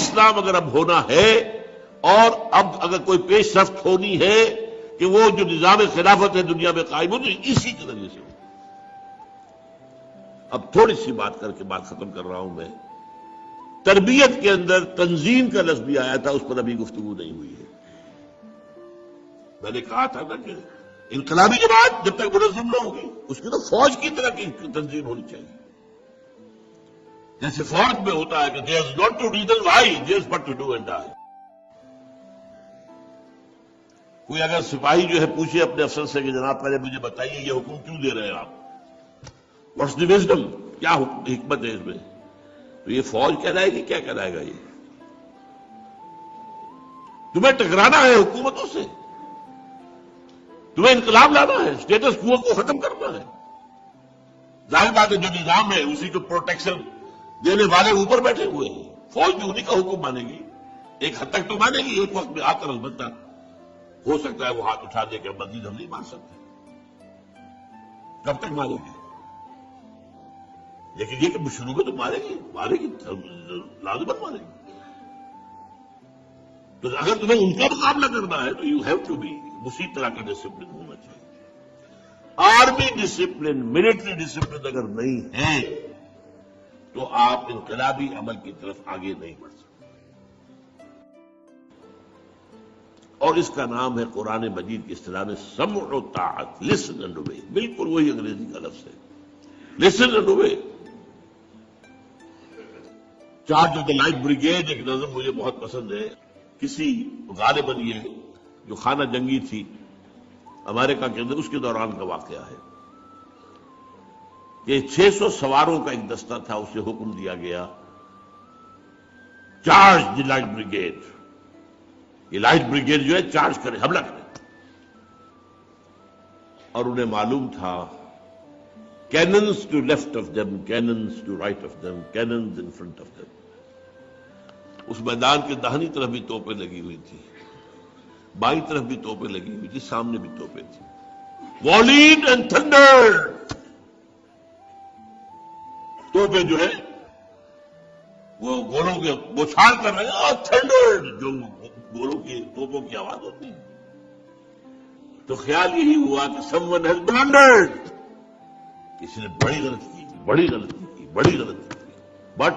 اسلام اگر اب ہونا ہے اور اب اگر کوئی پیش رفت ہونی ہے کہ وہ جو نظام خلافت ہے دنیا میں قائم ہو، تو اسی کے ذریعے سے ہو۔ اب تھوڑی سی بات کر کے بات ختم کر رہا ہوں میں۔ تربیت کے اندر تنظیم کا لفظ بھی آیا تھا، اس پر ابھی گفتگو نہیں ہوئی ہے۔ میں نے کہا تھا نا کہ انقلابی جماعت جب تک منظم نہ ہوگی اس کی تو فوج کی طرح کی تنظیم ہونی چاہیے۔ جیسے فوج میں ہوتا ہے کہ there is not to reason why, just what to do and die۔ کوئی اگر سپاہی جو ہے پوچھے اپنے افسر سے کہ جناب پہلے مجھے بتائیے یہ حکم کیوں دے رہے ہیں آپ، واٹس دی وزڈم، کیا حکمت ہے اس میں، تو یہ فوج کہلائے گی، کیا کہلائے گا؟ یہ تمہیں ٹکرانا ہے حکومتوں سے، تمہیں انقلاب لانا ہے، اسٹیٹس کو ختم کرنا ہے۔ ظاہر بات ہے جو نظام ہے اسی کو پروٹیکشن دینے والے اوپر بیٹھے ہوئے ہیں، فوج بھی انہیں کا حکم مانے گی، ایک حد تک تو مانے گی، ایک وقت میں آ کر البتہ ہو سکتا ہے وہ ہاتھ اٹھا دے کہ مزید ہم نہیں مار سکتے۔ کب تک مارے گی؟ لیکن یہ کہ شروع میں تو مارے گی لازمت مارے گی۔ تو اگر تمہیں ان کا مقابلہ کرنا ہے تو یو ہیو ٹو بی اسی طرح کا ڈسپلن ہونا چاہیے۔ آرمی ڈسپلن، ملٹری ڈسپلن اگر نہیں ہے تو آپ انقلابی عمل کی طرف آگے نہیں بڑھ سکتے۔ اور اس کا نام ہے قرآن مجید کی اصطلاح میں سمع و طاعت، لسن اینڈ اوبے، بالکل وہی انگریزی کا لفظ ہے، listen and obey. Charge of the light brigade ایک نظم مجھے بہت پسند ہے، کسی غالباً یہ جو خانہ جنگی تھی امریکہ کے اندر اس کے دوران کا واقعہ ہے کہ 600 سواروں کا ایک دستہ تھا، اسے حکم دیا گیا چارج دی لائٹ بریگیڈ، یہ لائٹ بریگیڈ جو ہے چارج کرے، حملہ کرے۔ اور انہیں معلوم تھا cannons to left of them, cannons to right of them, cannons in front of them. اس میدان کے داہنی طرف بھی توپیں لگی ہوئی تھی، بائیں طرف بھی توپیں لگی ہوئی تھی، سامنے بھی توپیں تھی۔ والیڈ اینڈ تھنڈر، توپیں جو ہے وہ گولوں کے بوچھار کر رہے ہیں، اور تھنڈر جو گولوں کی توپوں کی آواز ہوتی ہے۔ تو خیال یہی ہوا کہ سم ون ہیز بلنڈرڈ، کسی نے بڑی غلطی کی، بڑی غلطی کی، بڑی غلطی کی۔ But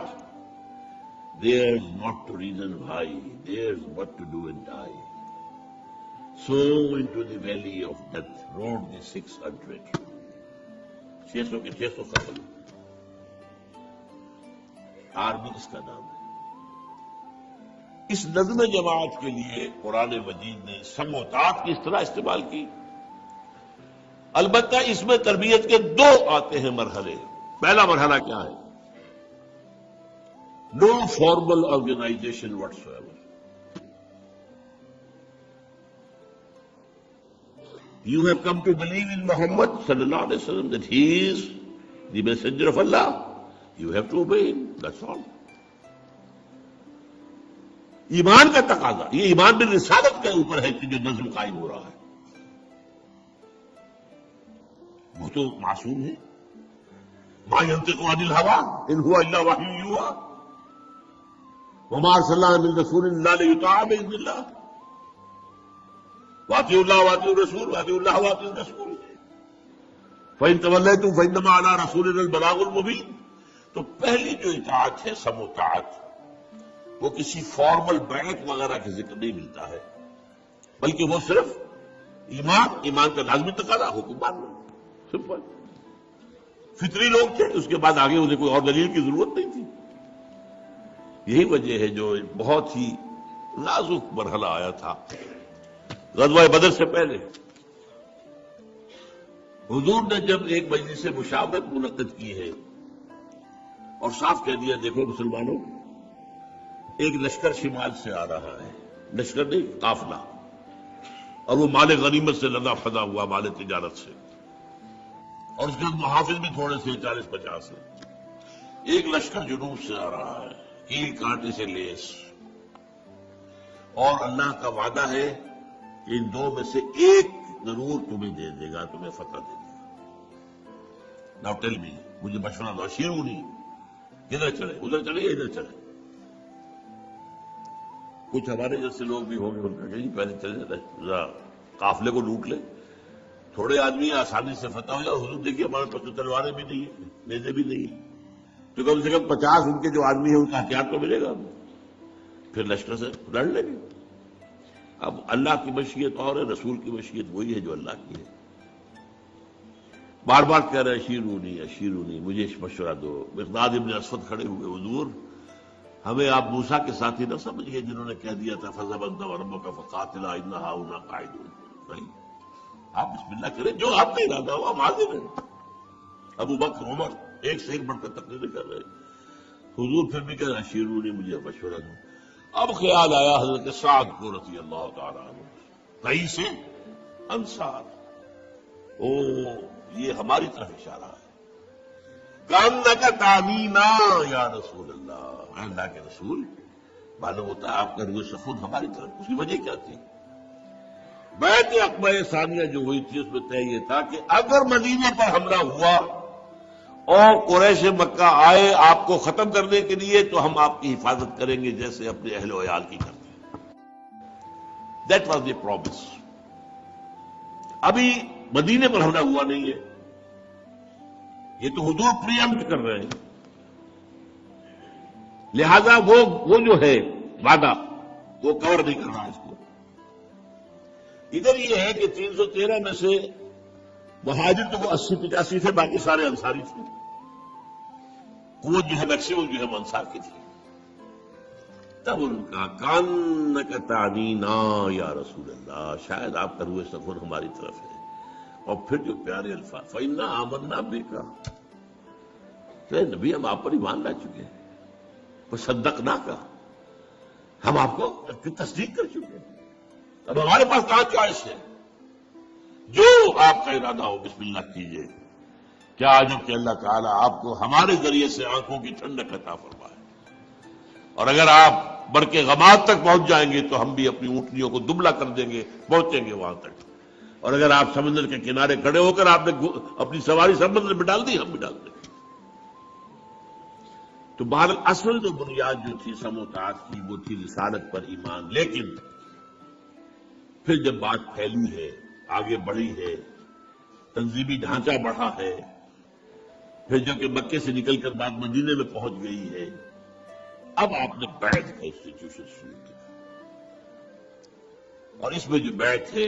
there's not to reason why, there's what to do and die. So into the valley of death rode the 600. 600 کے 600 ختم۔ آرمی اس کا نام ہے۔ اس نظم جماعت کے لیے قرآن مجید نے سمع و طاعت کی اصطلاح استعمال کی۔ البتہ اس میں تربیت کے دو آتے ہیں مرحلے۔ پہلا مرحلہ کیا ہے؟ No formal organization whatsoever. You have come to believe in Muhammad sallallahu alaihi wasallam that he is the messenger of Allah. You have to obey him. That's all. ایمان کا تقاضا، یہ ایمان بالرسالت کے اوپر ہے کہ جو نظم قائم ہو رہا ہے۔ وہ تو معصوم ہے، ما ينطق عن الهوى ان هو الا وحی یوحی، وما ارسلنا من رسول الا ليطاع باذن الله، واطیعوا الله واطیعوا الرسول واطیعوا الله واطیعوا الرسول، فان توليتم فانما على رسولنا البلاغ المبين۔ تو پہلی جو اطاعت ہے سمع و طاعت، وہ کسی فارمل بیعت وغیرہ کے ذکر نہیں ملتا ہے، بلکہ وہ صرف ایمان کا لازمی تقاضا، حکم ماننا، سمپل۔ فطری لوگ تھے، اس کے بعد آگے انہیں کوئی اور دلیل کی ضرورت نہیں تھی۔ یہی وجہ ہے جو بہت ہی نازک مرحلہ آیا تھا غزوہ بدر سے پہلے، حضور نے جب ایک مجلس مشاورت منعقد کی ہے اور صاف کہہ دیا دیکھو مسلمانوں، ایک لشکر شمال سے آ رہا ہے، لشکر نہیں قافلہ، اور وہ مال غنیمت سے لدا فدا ہوا، مال تجارت سے، اور اس کے محافظ بھی تھوڑے سے 40-50 ہیں۔ ایک لشکر جنوب سے آ رہا ہے، کیل کانٹے سے لیس، اور اللہ کا وعدہ ہے کہ ان دو میں سے ایک ضرور تمہیں دے دے گا، تمہیں فتح دے دے گا۔ ناؤ ٹیل می، مجھے مشورہ دو، شیرو نہیں، کدھر چلے، ادھر چلے یا ادھر چلے؟ کچھ ہمارے جیسے لوگ بھی ہوں گے، ان کا کہ پہلے چلے ذرا قافلے کو لوٹ لے، تھوڑے آدمی آسانی سے فتح ہو جائے. حضور دیکھیے ہمارے پاس تو تلواریں بھی نہیں ہیں، نیزے بھی نہیں ہیں، تو کم سے کم 50 ان کے جو آدمی ہیں ان کا ہتھیار تو ملے گا، پھر لشکر سے لڑ لیں گے. اب اللہ کی مشیت اور ہے، رسول کی مشیت وہی ہے جو اللہ کی ہے. بار بار کہہ رہے اشیرونی اشیرونی، مجھے مشورہ دو. مقداد ابن اسود کھڑے ہوئے، حضور ہمیں آپ موسیٰ کے ساتھی نہ سمجھیے جنہوں نے کہہ دیا تھا فَذْهَبْ أَنْتَ وَرَبُّكَ فَقَاتِلَا إِنَّا هَاهُنَا قَاعِدُونَ. نہیں، آپ بسم اللہ کریں، جو آپ کا ارادہ ہو ہم حاضر ہیں. ابو بکر عمر ایک سے ایک بڑھ کر تقریریں کر رہے. حضور پھر بھی کہہ رہے اشیرونی، مجھے مشورہ دو. اب خیال آیا حضرت سعد کو رضی اللہ تعالیٰ عنہ، رئیس انصار. او یہ ہماری طرف اشارہ ہے. کأنک تعمینا یا رسول اللہ، اللہ کے رسول معلوم ہوتا ہے آپ کا روح سخن ہماری طرف. اس کی وجہ کیا تھی؟ بیعت عقبہ ثانیہ جو ہوئی تھی اس میں طے یہ تھا کہ اگر مدینے پر حملہ ہوا اور قریش مکہ آئے آپ کو ختم کرنے کے لیے تو ہم آپ کی حفاظت کریں گے جیسے اپنے اہل و عیال کی کرتے ہیں. That was the promise. ابھی مدینے پر حملہ ہوا نہیں ہے، یہ تو حضور پریمپٹ کر رہے ہیں، لہذا وہ جو ہے وعدہ وہ کور نہیں کر رہا اس کو. ادھر یہ ہے کہ 313 میں سے مہاجر تو وہ 80-85 تھے، باقی سارے انصاری تھے. قوت جو ہے میکسیمم جو ہے وہ انصار کی تھی. تب ان کا کانک تعنینا یا رسول اللہ، شاید آپ کا روح سخن ہماری طرف ہے. اور پھر جو پیارے الفاظ فَإِنَّا آمَنَّا بِكَ، تو نبی ہم آپ پر ایمان لا چکے ہیں، وصدقناک، ہم آپ کو تصدیق کر چکے ہیں. اب ہمارے پاس کہاں چوائس ہے؟ جو آپ کا ارادہ ہو بسم اللہ کیجیے. کیا عجب کہ اللہ تعالیٰ آپ کو ہمارے ذریعے سے آنکھوں کی ٹھنڈک عطا فرمائے. اور اگر آپ برق غماد تک پہنچ جائیں گے تو ہم بھی اپنی اونٹنیوں کو دبلا کر دیں گے، پہنچیں گے وہاں تک. اور اگر آپ سمندر کے کنارے کھڑے ہو کر آپ نے اپنی سواری سمندر میں ڈال دی، ہم بھی ڈال دیں گے. تو بہر اصل جو بنیاد جو تھی سموتاعت کی وہ تھی رسالت پر ایمان. لیکن پھر جب بات پھیلی ہے، آگے بڑھی ہے، تنظیمی ڈھانچہ بڑھا ہے، پھر جب کہ مکے سے نکل کر بات مدینے میں پہنچ گئی ہے، اب آپ نے بیعت کا انسٹیٹیوشن شروع کیا. اور اس میں جو بیعت ہے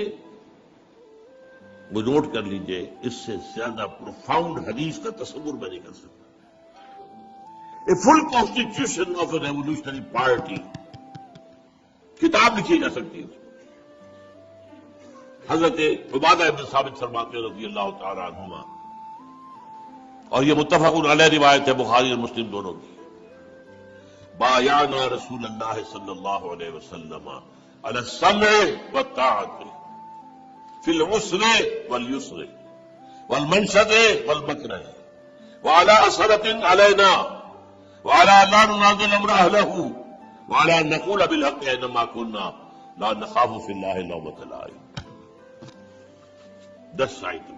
وہ نوٹ کر لیجئے، اس سے زیادہ پروفاؤنڈ حدیث کا تصور میں نہیں کر سکتا. A full constitution of a revolutionary party, کتاب لکھی جا سکتی ہے. حضرت عبادہ ابن ثابت فرماتے ہیں رضی اللہ تعالیٰ عنہما، اور یہ متفق علیہ روایت ہے بخاری اور مسلم دونوں کی، بایعنا رسول اللہ صلی اللہ علیہ وسلم علی السمع والطاعۃ فی العسر والیسر والمنشط والمکرہ وعلی اثرۃ علینا وعلی لا ننازل امر اہلہ وعلی ان نقول بالحق اینما کنا لا نخاف فی اللہ لومۃ لائم. 10 آیتیں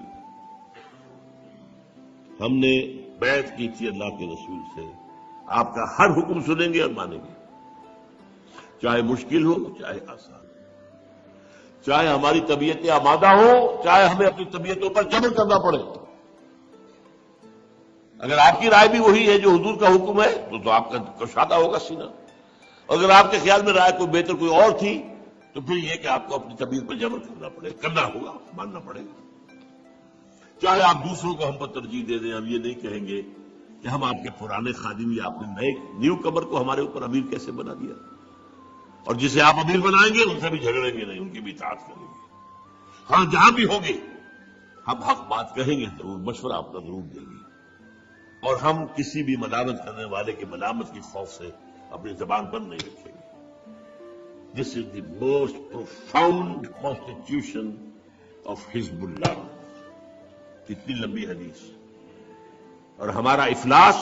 ہم نے بیعت کی تھی اللہ کے رسول سے. آپ کا ہر حکم سنیں گے اور مانیں گے، چاہے مشکل ہو چاہے آسان، چاہے ہماری طبیعتیں آمادہ ہو چاہے ہمیں اپنی طبیعتوں پر جبر کرنا پڑے. اگر آپ کی رائے بھی وہی ہے جو حضور کا حکم ہے تو آپ کا کشادہ ہوگا سینہ. اگر آپ کے خیال میں رائے کوئی بہتر کوئی اور تھی تو پھر یہ کہ آپ کو اپنی طبیعت پر جبر کرنا ہوگا، ماننا پڑے گا. چاہے آپ دوسروں کو ہم پر ترجیح دے دیں، ہم یہ نہیں کہیں گے کہ ہم آپ کے پرانے خادم یا اپنے نئے نیو کمر کو ہمارے اوپر امیر کیسے بنا دیا، اور جسے آپ امیر بنائیں گے ان سے بھی جھگڑیں گے نہیں، ان کی بھی اطاعت کریں گے. ہاں جہاں بھی ہوگے ہم حق بات کہیں گے ضرور، مشورہ اپنا ضرور دیں گے، اور ہم کسی بھی ملامت کرنے والے کی ملامت کی خوف سے اپنی زبان بند نہیں رکھیں گے. This is the most profound constitution of حزب اللہ. کتنی لمبی حدیث. اور ہمارا افلاس،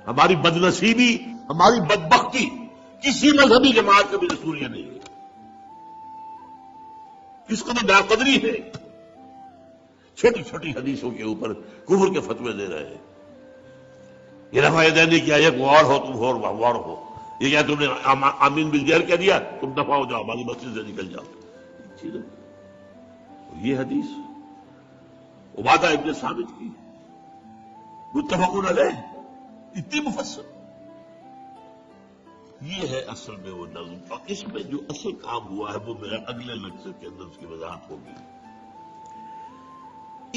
ہماری بدنصیبی، ہماری بدبختی کسی مذہبی جماعت کا بھی دستور یہ نہیں ہے. کس قدر ناقدری ہے، چھوٹی چھوٹی حدیثوں کے اوپر کفر کے فتوے دے رہے ہیں. یہ رفع یدین کیا ایک وار ہو تم ہو وار ہو، یہ کیا تم نے آمین بالغیر کہہ دیا، تم دفع ہو جاؤ، ہماری مسجد سے نکل جاؤ. یہ حدیث عبادہ ابن ثابت کی متفق علیہ، اتنی مفصل. یہ ہے اصل میں وہ نظم، اور اس میں جو اصل کام ہوا ہے وہ میرا اگلے لیکچر کے اندر اس کی وضاحت ہوگی.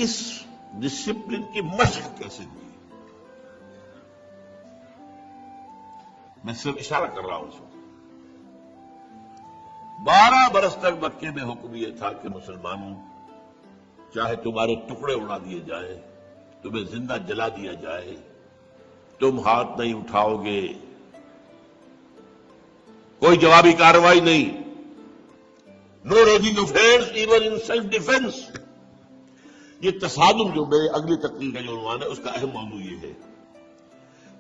اس ڈسپلن کی مشق کیسے دی، میں صرف اشارہ کر رہا ہوں اس وقت. 12 برس تک مکے میں حکم یہ تھا کہ مسلمانوں، چاہے تمہارے ٹکڑے اڑا دیے جائیں، تمہیں زندہ جلا دیا جائے، تم ہاتھ نہیں اٹھاؤ گے، کوئی جوابی کارروائی نہیں. No raising of hands even in self defence. یہ تصادم جو میرے اگلی تقریر کا جو عنوان ہے اس کا اہم موضوع یہ ہے.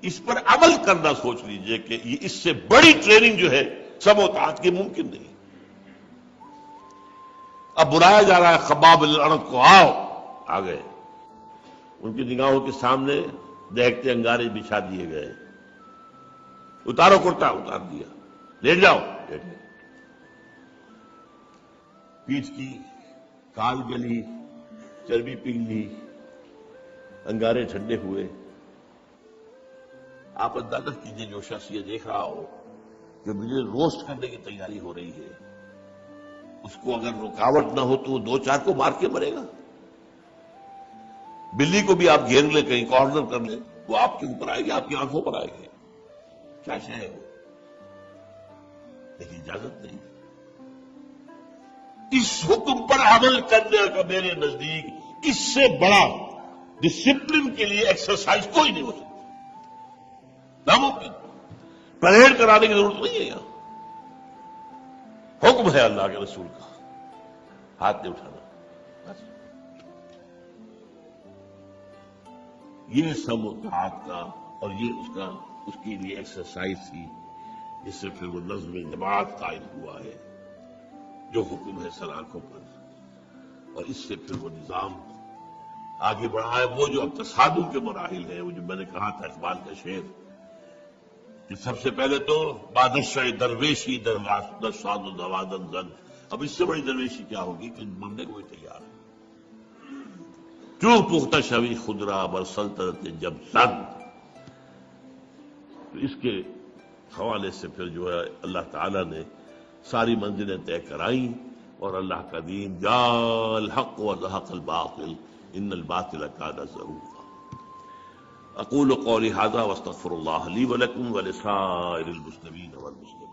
اس پر عمل کرنا سوچ لیجئے کہ یہ اس سے بڑی ٹریننگ جو ہے سب وطاعت کی ممکن نہیں. اب بلایا جا رہا ہے خباب الارض کو، آؤ، آ گئے. ان کی نگاہوں کے سامنے دیکھتے انگارے بچھا دیے گئے. اتارو کرتا، اتار دیا. لیٹ جاؤ، لیٹ گئے. پیٹھ کی کال گلی، چربی پگھ لی، انگارے ٹھنڈے ہوئے. آپ اندازہ کیجیے جو شخص یہ دیکھ رہا ہو کہ مجھے روسٹ کرنے کی تیاری ہو رہی ہے، اس کو اگر رکاوٹ نہ ہو تو وہ 2-4 کو مار کے مرے گا. بلی کو بھی آپ گھیر لیں، کہیں کارنر کر لیں، وہ آپ کے اوپر آئے گی، آپ کی آنکھوں پر آئے گی. کیا شے ہے وہ؟ لیکن اجازت نہیں. اس حکم پر عمل کرنے کا میرے نزدیک اس سے بڑا ڈسپلن کے لیے ایکسرسائز کوئی نہیں ہو سکتی. ناممکن. پریڈ کرانے کی ضرورت نہیں ہے. یہاں حکم ہے اللہ کے رسول کا، ہاتھ نہیں اٹھانا. بس یہ سب وطاعت کا، اور یہ اس کے لیے ایکسرسائز تھی، جس سے پھر وہ نظم جماعت قائم ہوا ہے جو حکم ہے سر آنکھوں پر. اور اس سے پھر وہ نظام آگے بڑھا ہے. وہ جو اب تصادم کے مراحل ہیں، وہ جو میں نے کہا تھا اقبال کا شعر کہ سب سے پہلے تو بادشاہ درویشی در ساد و دوادن زن. اب اس سے بڑی درویشی کیا ہوگی کہ مرنے کو بھی تیار ہے. جو پختہ شوی خدرا بر سلطنت جب سن. تو اس کے حوالے سے پھر جو ہے اللہ تعالیٰ نے ساری منزلیں طے کرائیں، اور اللہ کا دین جاء الحق وزهق الباطل ان الباطل کان زہوقا. اقول قولی ھذا واستغفر اللہ لی ولکم ولسائر المسلمین والمسلمات.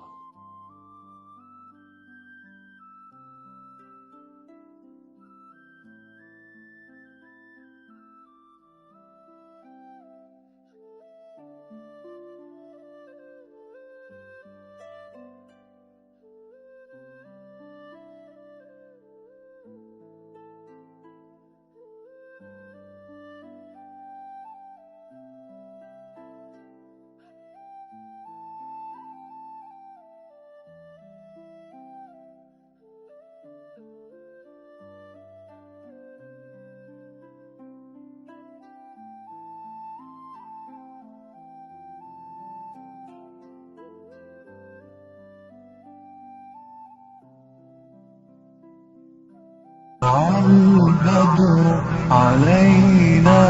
البدر علينا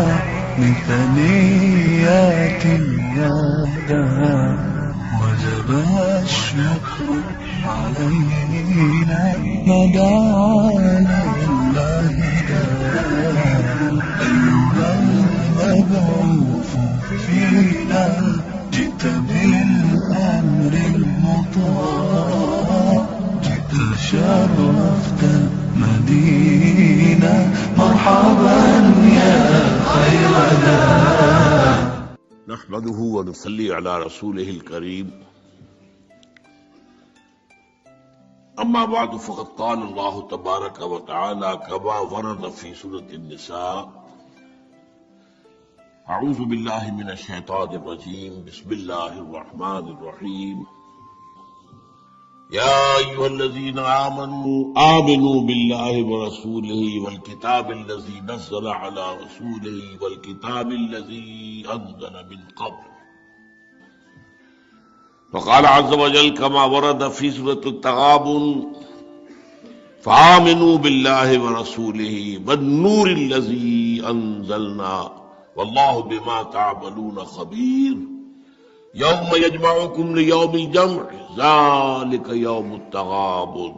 من ثنيات يدها وجب الشكر علينا ما دعانا لله أيها المبعوث فينا جئت بالأمر المطاع جئت شرفت مدينة مرحبا يا خير دار. نحمده ونصلي على رسوله الكريم. اما بعد فقد قال الله تبارك وتعالى كما ورد في سورة النساء: اعوذ بالله من الشيطان الرجيم بسم الله الرحمن الرحيم يا أيها الذين آمنوا بالله ورسوله والكتاب الذي نزل على رسوله والكتاب الذي أنزل من قبل وقال عز وجل كما ورد في سورة التغابن فآمنوا بالله ورسوله والنور الذي أنزلنا والله بما تعملون خبير يوم يجمعكم ليوم الجمع ذلك يوم التغابن.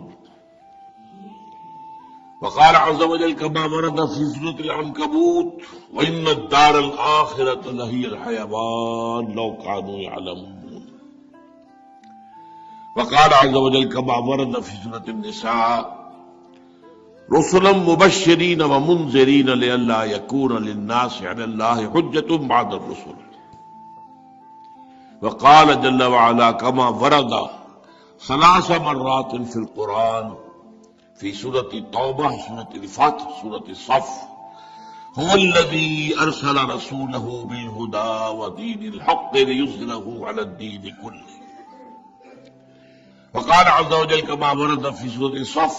وقال عز وجل كما ورد في سورة العنكبوت وإن الدار الآخرة لهي الحيوان لو كانوا يعلمون. وقال عز وجل كما ورد في سورة النساء رسلا مبشرين ومنذرين لئلا يكون للناس على الله حجة بعد الرسل. وقال جل وعلا كما ورد 3 مرات في القرآن في سورة التوبة، سورة الفتح، سورة الصف هو الذي أرسل رسوله بالهدى ودين الحق ليظهره على الدين كله. وقال عز وجل كما ورد في سورة الصف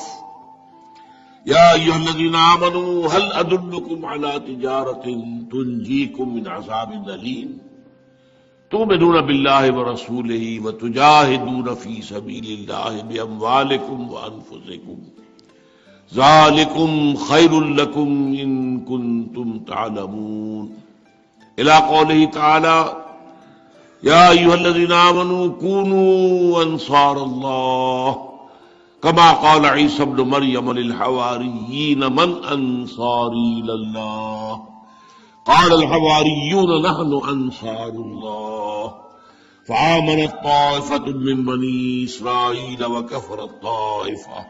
يا أيها الذين آمنوا هل أدلكم على تجارة تنجيكم من عذاب أليم تؤمنون بالله ورسوله وتجاهدون في سبيل الله بأموالكم وأنفسكم ذلكم خير لكم إن كنتم تعلمون إلى قوله تعالى يا أيها الذين آمنوا كونوا أنصار الله كما قال عيسى ابن مريم للحواريين من أنصاري إلى الله قال الحواريون نحن أنصار الله فآمنت طائفة من بني إسرائيل وكفرت طائفة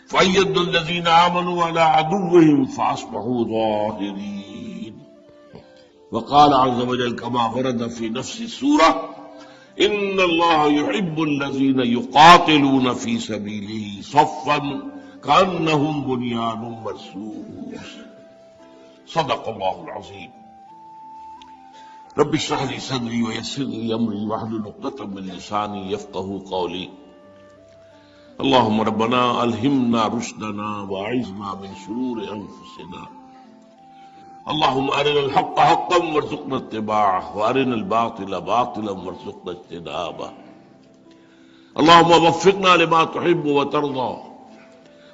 فأيدنا الذين آمنوا على عدوهم فأصبحوا ظاهرين. وقال عز وجل كما ورد في نفس السورة إن الله يحب الذين يقاتلون في سبيله صفا كأنهم بنيان مرصوص. صدق الله العظيم. رب اشرح لي صدري ويسر لي أمري واحلل عقدة من لساني يفقهوا قولي. اللهم ربنا ألهمنا رشدنا وأعذنا من شرور أنفسنا. اللهم أرنا الحق حقا وارزقنا اتباعه وأرنا الباطل باطلا وارزقنا اجتنابه. اللهم وفقنا لما تحب وترضى.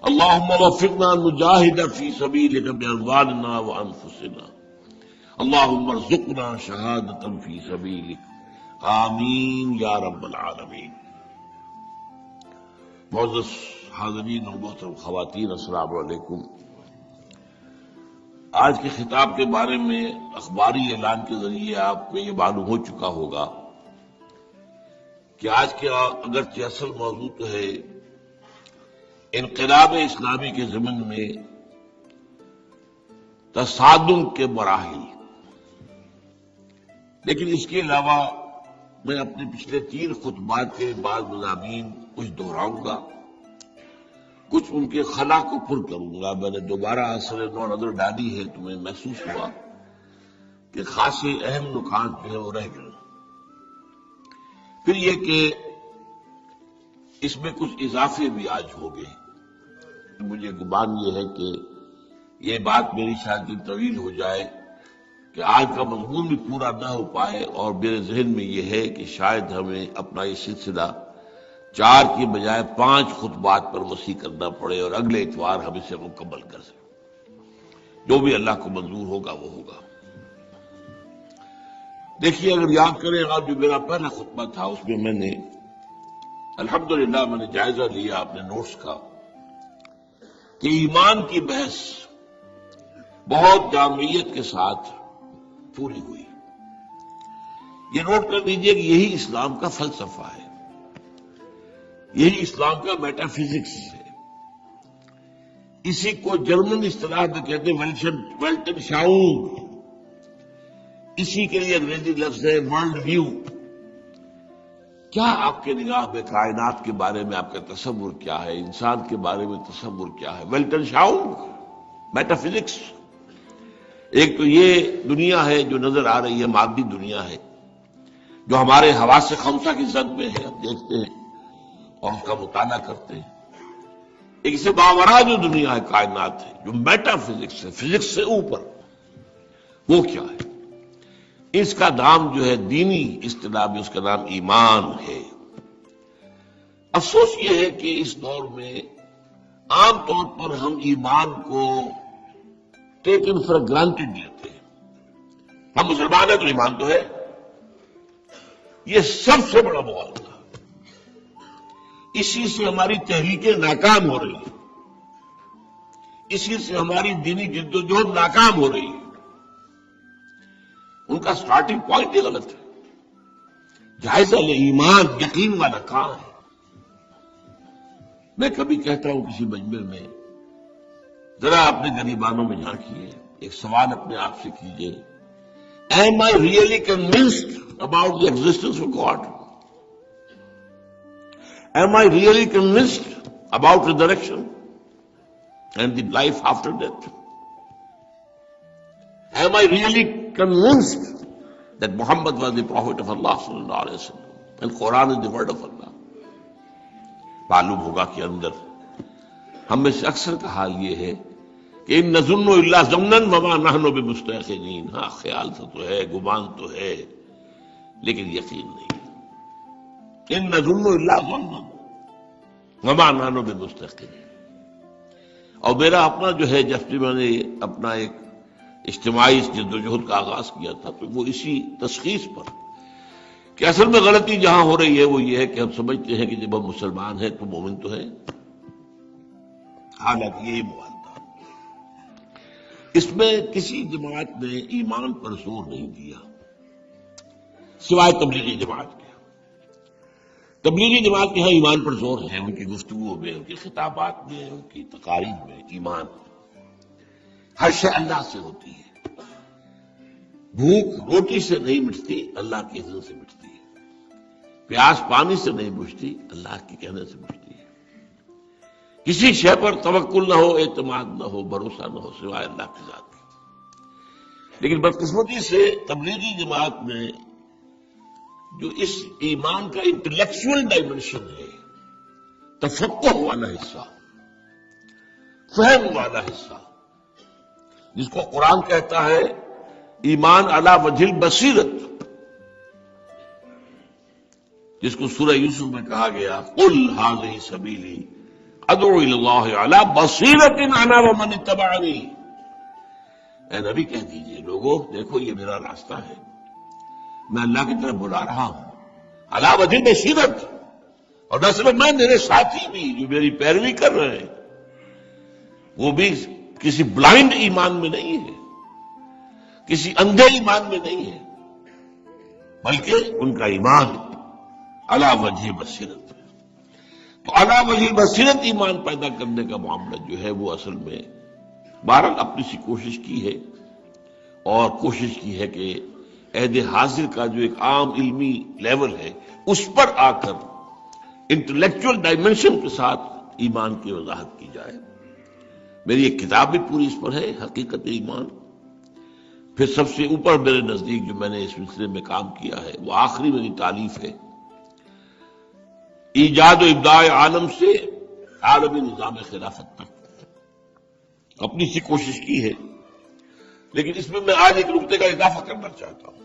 اللهم وفقنا أن نجاهد في سبيلك بأموالنا وأنفسنا. اللهم ارزقنا شهادة في سبيلك آمین یا رب العالمین. معزز حاضرین اور محترم خواتین، السلام علیکم. آج کے خطاب کے بارے میں اخباری اعلان کے ذریعے آپ کو یہ معلوم ہو چکا ہوگا کہ آج کے اگرچہ اصل موضوع تو ہے انقلاب اسلامی کے ضمن میں تصادم کے مراحل، لیکن اس کے علاوہ میں اپنے پچھلے 3 خطبات کے بعض مضامین کچھ دہراؤں گا، کچھ ان کے خلا کو پر کروں گا. میں نے دوبارہ اثر نو نظر ڈالی ہے تو میں محسوس ہوا کہ خاصے اہم نکات جو ہے وہ رہ گئے. پھر یہ کہ اس میں کچھ اضافے بھی آج ہو گئے. مجھے گمان یہ ہے کہ یہ بات میری شاید طویل ہو جائے کہ آج کا مضمون بھی پورا نہ ہو پائے، اور میرے ذہن میں یہ ہے کہ شاید ہمیں اپنا یہ سلسلہ 4 کی بجائے 5 خطبات پر وسیع کرنا پڑے اور اگلے اتوار ہم اسے مکمل کر سکیں. جو بھی اللہ کو منظور ہوگا وہ ہوگا. دیکھیے، اگر یاد کریں آج جو میرا پہلا خطبہ تھا اس میں میں نے الحمدللہ میں نے جائزہ لیا اپنے نوٹس کا کہ ایمان کی بحث بہت جامعیت کے ساتھ پوری ہوئی. یہ نوٹ کر لیجئے کہ یہی اسلام کا فلسفہ ہے، یہی اسلام کا میٹا فزکس ہے. اسی کو جرمن اصطلاح میں کہتے ہیں ویلٹن شاؤنگ. اسی کے لیے انگریزی لفظ ہے ورلڈ ویو. کیا آپ کے نگاہ میں کائنات کے بارے میں آپ کا تصور کیا ہے، انسان کے بارے میں تصور کیا ہے؟ ویلٹن شاؤنگ میٹا فزکس. ایک تو یہ دنیا ہے جو نظر آ رہی ہے، مادی دنیا ہے جو ہمارے حواس خمسہ کی زد میں ہے، ہم دیکھتے ہیں اور اس کا مطالعہ کرتے ہیں. ایک سے باوراء جو دنیا ہے، کائنات ہے، جو میٹا فزکس ہے، فزکس سے اوپر، وہ کیا ہے؟ اس کا نام جو ہے دینی اصطلاح میں اس کا نام ایمان ہے۔ افسوس یہ ہے کہ اس دور میں عام طور پر ہم ایمان کو ٹیکن فار گرانٹیڈ لیتے ہیں۔ ہم مسلمان ہیں تو ایمان تو ہے، یہ سب سے بڑا مغالطہ ہے۔ اسی سے ہماری تحریکیں ناکام ہو رہی ہیں، اسی سے ہماری دینی جدوجہد ناکام ہو رہی ہے۔ ان کا سٹارٹنگ پوائنٹ ہی غلط ہے۔ جائزہ لے ایمان یقین والا کہاں ہے؟ میں کبھی کہتا ہوں کسی مجمع میں، ذرا اپنے غریبانوں میں جھانکیے، ایک سوال اپنے آپ سے کیجیے، Am I really convinced about the existence of God? Am I really convinced about resurrection and the life after death? Am I really convinced that Muhammad was the Prophet of Allah sallallahu alaihi wasallam and Quran is the word of Allah? معلوم ہوگا کہ اندر ہم میں سے اکثر کا حال یہ ہے کہ ان نظن الا ظنا وما نحن بمستيقنين، ہاں خیال تو ہے، گمان تو ہے، لیکن یقین نہیں۔ ان نظن الا ظنا وما نحن بمستيقنين۔ اور میرا اپنا جو ہے، جب سے میں نے اپنا ایک اجتماعی جدوجہد کا آغاز کیا تھا تو وہ اسی تشخیص پر کہ اصل میں غلطی جہاں ہو رہی ہے وہ یہ ہے کہ ہم سمجھتے ہیں کہ جب ہم مسلمان ہیں تو مومن تو ہیں، حالانکہ یہی مغالطہ۔ اس میں کسی جماعت نے ایمان پر زور نہیں دیا سوائے تبلیغی جماعت کے۔ تبلیغی جماعت کے ہاں ایمان پر زور ہے، ان کی گفتگو میں، ان کی خطابات میں، ان کی تقاریر میں ایمان۔ ہر شے اللہ سے ہوتی ہے، بھوک روٹی سے نہیں مٹتی، اللہ کے اذن سے مٹتی ہے۔ پیاس پانی سے نہیں بجھتی، اللہ کے کہنے سے بجھتی ہے۔ کسی شے پر توکل نہ ہو، اعتماد نہ ہو، بھروسہ نہ ہو سوائے اللہ کی ذات کی۔ لیکن بدقسمتی سے تبلیغی جماعت میں جو اس ایمان کا انٹلیکچوئل ڈائمنشن ہے، تفقہ والا حصہ، فہم والا حصہ، جس کو قرآن کہتا ہے ایمان علی وجہ البصیرت، جس کو سورہ یوسف میں کہا گیا قل ھذہ سبیلی ادعو الی اللہ علی بصیرۃ انا ومن اتبعنی، اے نبی کہہ دیجئے لوگوں دیکھو یہ میرا راستہ ہے، میں اللہ کی طرف بلا رہا ہوں علی وجہ البصیرت، اور نہ صرف میں، میرے ساتھی بھی جو میری پیروی کر رہے ہیں وہ بھی کسی بلائنڈ ایمان میں نہیں ہے، کسی اندھے ایمان میں نہیں ہے، بلکہ ان کا ایمان علی وجہ بصیرت ہے۔ تو علی وجہ بصیرت ایمان پیدا کرنے کا معاملہ جو ہے وہ اصل میں بہرحال اپنی سی کوشش کی ہے، اور کوشش کی ہے کہ عہد حاضر کا جو ایک عام علمی لیول ہے اس پر آ کر انٹلیکچوئل ڈائمنشن کے ساتھ ایمان کی وضاحت کی جائے۔ میری ایک کتاب بھی پوری اس پر ہے، حقیقت ایمان۔ پھر سب سے اوپر میرے نزدیک جو میں نے اس سلسلے میں کام کیا ہے وہ آخری میری تالیف ہے، ایجاد و ابداع عالم سے عالمی نظام خلافت تک۔ اپنی سی کوشش کی ہے، لیکن اس میں آج ایک نقطے کا اضافہ کرنا چاہتا ہوں۔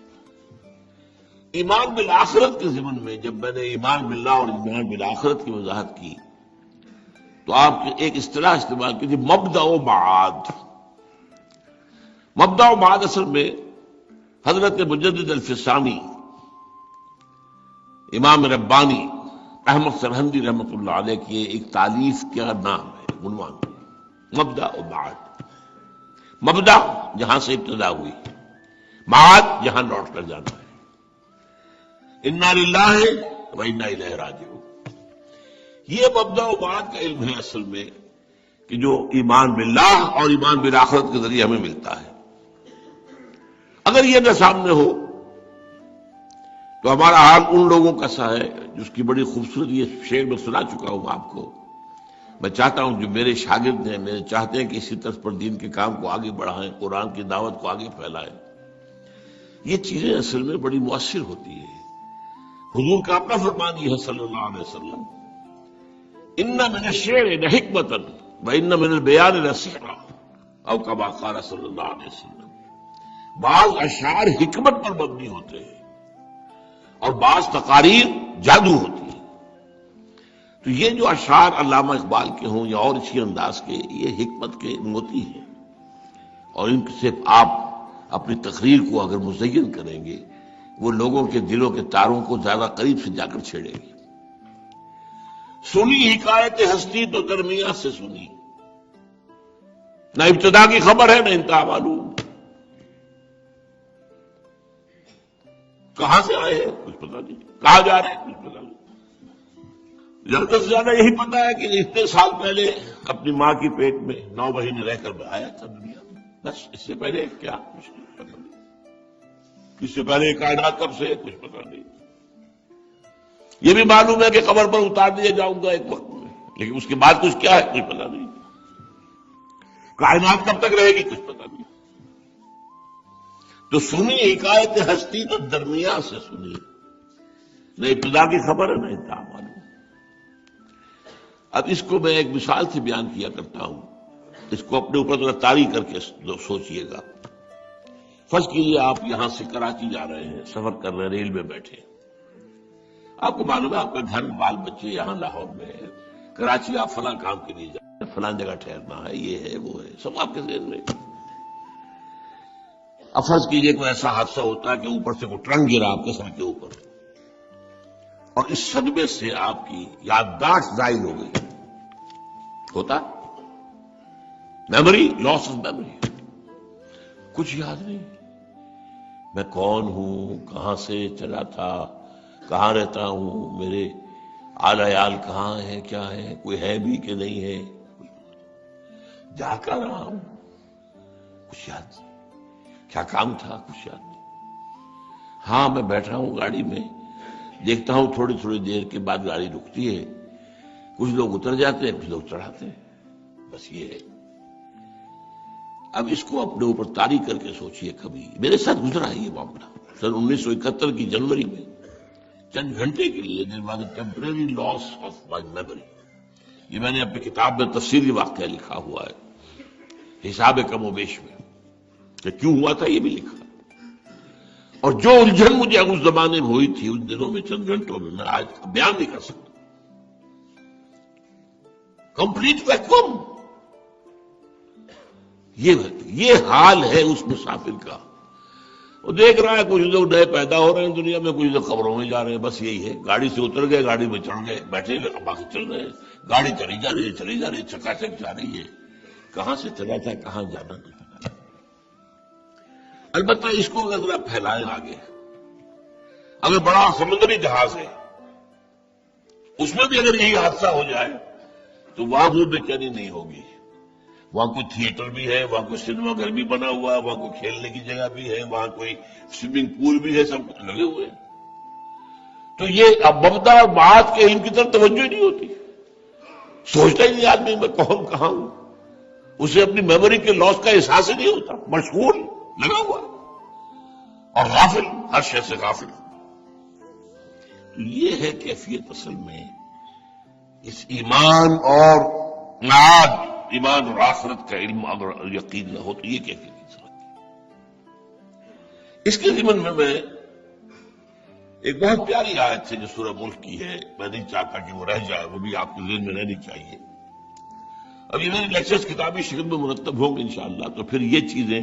ایمان بالآخرت کے ضمن میں جب میں نے ایمان باللہ اور ایمان بالآخرت کی وضاحت کی تو آپ نے ایک اصطلاح استعمال کی تھی، مبدأ و معاد۔ مبدأ و معاد اصل میں حضرت مجدد الفسانی، امام ربانی احمد سرہندی رحمۃ اللہ علیہ کی ایک تالیف کا نام ہے، عنوان ہے مبدأ و معاد۔ مبدأ جہاں سے ابتدا ہوئی، معاد جہاں لوٹ کر جانا ہے۔ انا للہ و انا الیہ راجعون۔ یہ مبدأ و معاد کا علم ہے اصل میں کہ جو ایمان باللہ اور ایمان بالآخرت کے ذریعے ہمیں ملتا ہے۔ اگر یہ نہ سامنے ہو تو ہمارا حال ان لوگوں کا سا ہے جس کی بڑی خوبصورت یہ شعر میں سنا چکا ہوں آپ کو۔ میں چاہتا ہوں جو میرے شاگرد ہیں، میرے چاہتے ہیں کہ اسی طرز پر دین کے کام کو آگے بڑھائیں، قرآن کی دعوت کو آگے پھیلائیں، یہ چیزیں اصل میں بڑی مؤثر ہوتی ہیں۔ حضور کا اپنا فرمان یہ ہے صلی اللہ علیہ وسلم، ان من الشعر لحکمۃ وان من البیان لسحرا، او کما قال صلی اللہ علیہ وسلم۔ بعض اشعار حکمت پر مبنی ہوتے ہیں اور بعض تقاریر جادو ہوتی ہے. تو یہ جو اشعار علامہ اقبال کے ہوں یا اور اسی انداز کے، یہ حکمت کے موتی ہیں، اور ان سے آپ اپنی تقریر کو اگر مزین کریں گے وہ لوگوں کے دلوں کے تاروں کو زیادہ قریب سے جا کر چھیڑے گی. سنی حکایت ہستی تو درمیان سے سنی، نہ ابتدا کی خبر ہے نہ انتہا معلوم. کہاں سے آئے ہیں کچھ پتا نہیں، کہاں جا رہے ہیں کچھ پتا نہیں. زیادہ سے زیادہ یہی پتا ہے کہ اتنے سال پہلے اپنی ماں کی پیٹ میں 9 مہینے رہ کر آیا تھا دنیا میں، بس. اس سے پہلے کیا کچھ پتا نہیں. اس سے پہلے کائنات کب سے کچھ پتا نہیں. یہ بھی معلوم ہے کہ قبر پر اتار دیا جاؤں گا ایک وقت میں، لیکن اس کے بعد کچھ کیا ہے کچھ پتا نہیں. کائنات کب تک رہے گی کچھ پتا نہیں. تو سنی حکایت ہستی تو درمیان سے سنی، نہ ابتدا کی خبر ہے نہ انتہا معلوم. اب اس کو میں ایک مثال سے بیان کیا کرتا ہوں، اس کو اپنے اوپر ذرا طاری کر کے سوچئے گا. فرض کیجیے آپ یہاں سے کراچی جا رہے ہیں، سفر کر رہے ہیں، ریل میں بیٹھے. آپ کو معلوم ہے آپ کا گھر بال بچے یہاں لاہور میں ہے، کراچی آپ فلاں کام کے لیے جا رہے ہیں، فلاں جگہ ٹھہرنا ہے، یہ ہے وہ ہے، سب آپ کے ذہن میں. اب فرض کیجیے کوئی ایسا حادثہ ہوتا ہے کہ اوپر سے کوئی ٹرنک گرا آپ کے سر کے اوپر، اور اس صدمے سے آپ کی یادداشت ضائع ہو گئی. ہوتا میموری، لاس آف میموری، کچھ یاد نہیں. میں کون ہوں، کہاں سے چلا تھا، کہاں رہتا ہوں، میرے آل عیال کہاں ہے، کیا ہے، کوئی ہے بھی کہ نہیں ہے، جا کر رہا ہوں، کچھ یاد نہیں. کیا کام تھا کچھ یاد نہیں. ہاں میں بیٹھا ہوں گاڑی میں، دیکھتا ہوں تھوڑی تھوڑی دیر کے بعد گاڑی رکتی ہے، کچھ لوگ اتر جاتے ہیں، کچھ لوگ چڑھاتے ہیں، بس یہ ہے. اب اس کو اپنے اوپر طاری کر کے سوچئے. کبھی میرے ساتھ گزرا ہے یہ معاملہ سن 1971 کی جنوری میں، چند گھنٹے کے لیے. There was a temporary loss of my memory. یہ میں نے اپنی کتاب میں تفصیلی واقعہ لکھا ہوا ہے، حساب کم و بیش میں، کہ کیوں ہوا تھا یہ بھی لکھا. اور جو الجھن مجھے اس زمانے میں ہوئی تھی ان دنوں میں، چند گھنٹوں میں آج بیان نہیں کر سکتا. Complete vacuum. یہ حال ہے اس مسافر کا. وہ دیکھ رہا ہے کچھ لوگ نئے پیدا ہو رہے ہیں دنیا میں، کچھ لوگ قبروں میں جا رہے ہیں، بس یہی ہے. گاڑی سے اتر گئے، گاڑی میں چڑھ گئے، بیٹھے ہوئے باقی چل رہے ہیں. گاڑی چلی جا رہی ہے، چلی جا رہی ہے، چکاچک جا رہی ہے. کہاں سے چلا تھا، کہاں جانا نہیں پتا. البتہ اس کو اگر ذرا پھیلائیں آگے، اگر بڑا سمندری جہاز ہے، اس میں بھی اگر یہی حادثہ ہو جائے تو وہاں وہ بے چینی نہیں ہوگی. وہاں کوئی تھیٹر بھی ہے، وہاں کوئی سنیما گھر بھی بنا ہوا ہے، وہاں کوئی کھیلنے کی جگہ بھی ہے، وہاں کوئی سوئمنگ پول بھی ہے، سب کچھ لگے ہوئے ہیں. تو یہ اب مبدا اور بات کے ان کی طرف توجہ ہی نہیں ہوتی. سوچتا ہی نہیں آدمی میں کون کہاں ہوں. اسے اپنی میموری کے لاس کا احساس ہی نہیں ہوتا. مشغول لگا ہوا اور غافل، ہر شے سے غافل. تو یہ ہے کیفیت اصل میں اس ایمان اور معاد، ایمان اور آخرت کا علم اگر یقین نہ ہو تو یہ کیفیت انسان کی. اس کے ضمن میں ایک بہت پیاری آیت ہے جو سورہ ملک کی ہے، میں نہیں چاہتا کہ وہ رہ جائے، وہ بھی آپ کے ذہن میں رہنی چاہیے. اب یہ میری لیکچرز کتابی شکل میں مرتب ہوں گے انشاءاللہ، تو پھر یہ چیزیں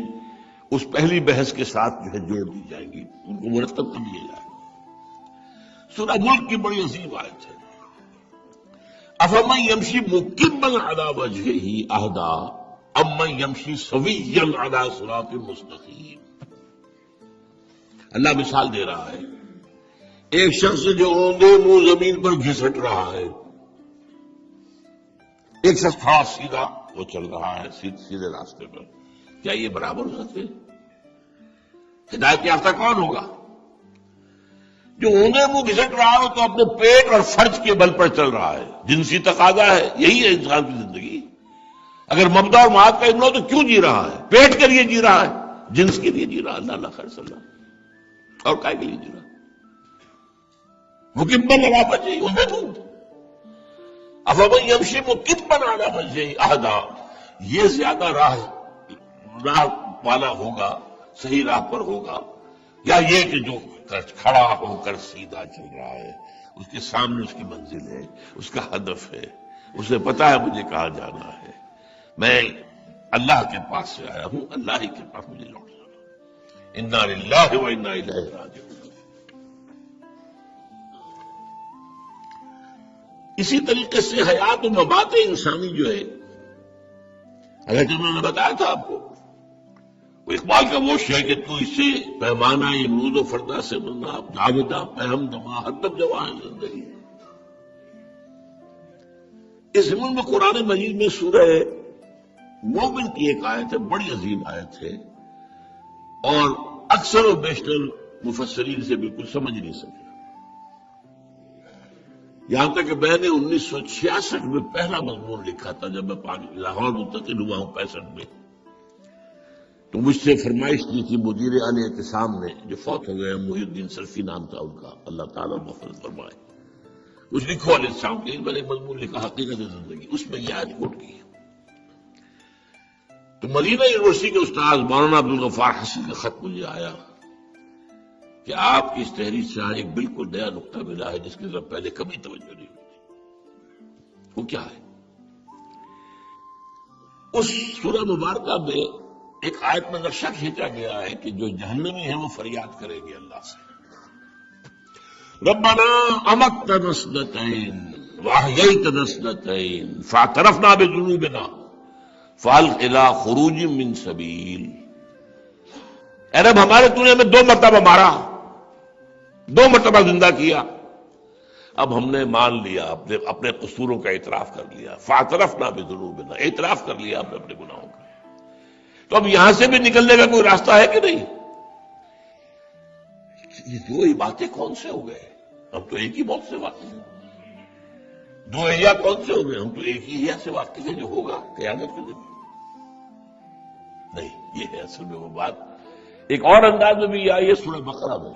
اس پہلی بحث کے ساتھ جو ہے جوڑ دی جائیں گی، ان کو مرتب کر لیا جائے. سورہ ملک کی بڑی عظیم آیت ہے. افمن یمشی مکبا علی وجہہ اہدی امن یمشی سویا علی صراط مستقیم. اللہ مثال دے رہا ہے ایک شخص جو اوندے منہ زمین پر گھسٹ رہا ہے، ایک شخص کھڑا سیدھا وہ چل رہا ہے سیدھے راستے پر. کیا یہ برابر ہو سکتے؟ ہدایت یافتہ کون ہوگا؟ جو اوندے منہ گھسٹ رہا ہو تو اپنے پیٹ اور فرج کے بل پر چل رہا ہے. جنسی تقاضا ہے، یہی ہے انسان کی زندگی. اگر مبدا اور معاد کا علم ہو تو کیوں جی رہا ہے؟ پیٹ کے لیے جی رہا ہے، جنس کے لیے جی رہا ہے. اللہ خیر صلی اللہ، اور کائے کے لیے جی رہا ہے؟ مکمل لگا بچے انہیں تو افمن یمشی مکبا علی وجہہ اہدی، یہ زیادہ راہ والا ہوگا صحیح راہ پر ہوگا، یا یہ کہ جو کھڑا ہو کر سیدھا چل رہا ہے، اس کے سامنے اس کی منزل ہے، اس کا ہدف ہے، اسے پتا ہے مجھے کہاں جانا ہے، میں اللہ کے پاس سے آیا ہوں، اللہ ہی کے پاس مجھے لوٹ جانا، انا للہ و انا الیہ راجعون۔ اسی طریقے سے حیات و ممات انسانی جو ہے، اگر جو میں نے بتایا تھا آپ کو، وہ اقبال کا وہ شعر کہ تو اسے پیمانہ امروز و فردا سے بنا جاویداں پہم دماں ہر دم جواں ہے زندگی۔ اس ضمن میں قرآن مجید میں سورہ مومن کی ایک آیت ہے، بڑی عظیم آیت ہے، اور اکثر و بیشتر مفسرین سے بالکل سمجھ نہیں سکے، یہاں تک کہ میں نے 1966 میں پہلا مضمون لکھا تھا جب میں لاہور منتقل ہوا ہوں 65 میں، تو مجھ سے فرمائش کی تھی مدیر اعلی اعتصام نے، جو فوت ہو گئے، محی الدین سلفی نام تھا ان کا، اللہ تعالیٰ مغفرت فرمائے، کچھ لکھو علیہ السلام کے، میں نے ایک مضمون لکھا حقیقت زندگی، اس میں یہ آیت کوٹ کی۔ تو مدینہ یونیورسٹی کے استاد مولانا عبدالغفار حسن کا خط مجھے آیا کہ آپ کی اس تحریر سے آج ایک بالکل نیا نقطہ ملا ہے جس کی طرف پہلے کبھی توجہ نہیں ہوئی تھی۔ وہ کیا ہے؟ اس سورہ مبارکہ میں ایک آیت میں نقشہ کھینچا گیا ہے کہ جو جہنمی ہیں وہ فریاد کریں گے اللہ سے، ربنا امتنا اثنتین واحییتنا اثنتین فاعترفنا بذنوبنا فہل الی خروج من سبیل۔ اے رب ہمارے تو نے ہمیں 2 مرتبہ مارا، 2 مرتبہ زندہ کیا، اب ہم نے مان لیا، اپنے قصوروں کا اعتراف کر لیا، فاعترفنا بذنوبنا، اعتراف کر لیا ہم نے اپنے گناہوں کا، تو اب یہاں سے بھی نکلنے کا کوئی راستہ ہے کہ نہیں؟ یہ 2 باتیں کون سے ہو گئے؟ ہم تو ایک ہی موت سے واقف ہیں، 2 احیا کون سے ہو گئے؟ ہم تو ایک ہی احیا سے واقف ہیں جو ہوگا قیامت کے دن۔ نہیں، یہ ہے اصل میں وہ بات۔ ایک اور انداز میں بھی آئی ہے سورہ بقرہ میں،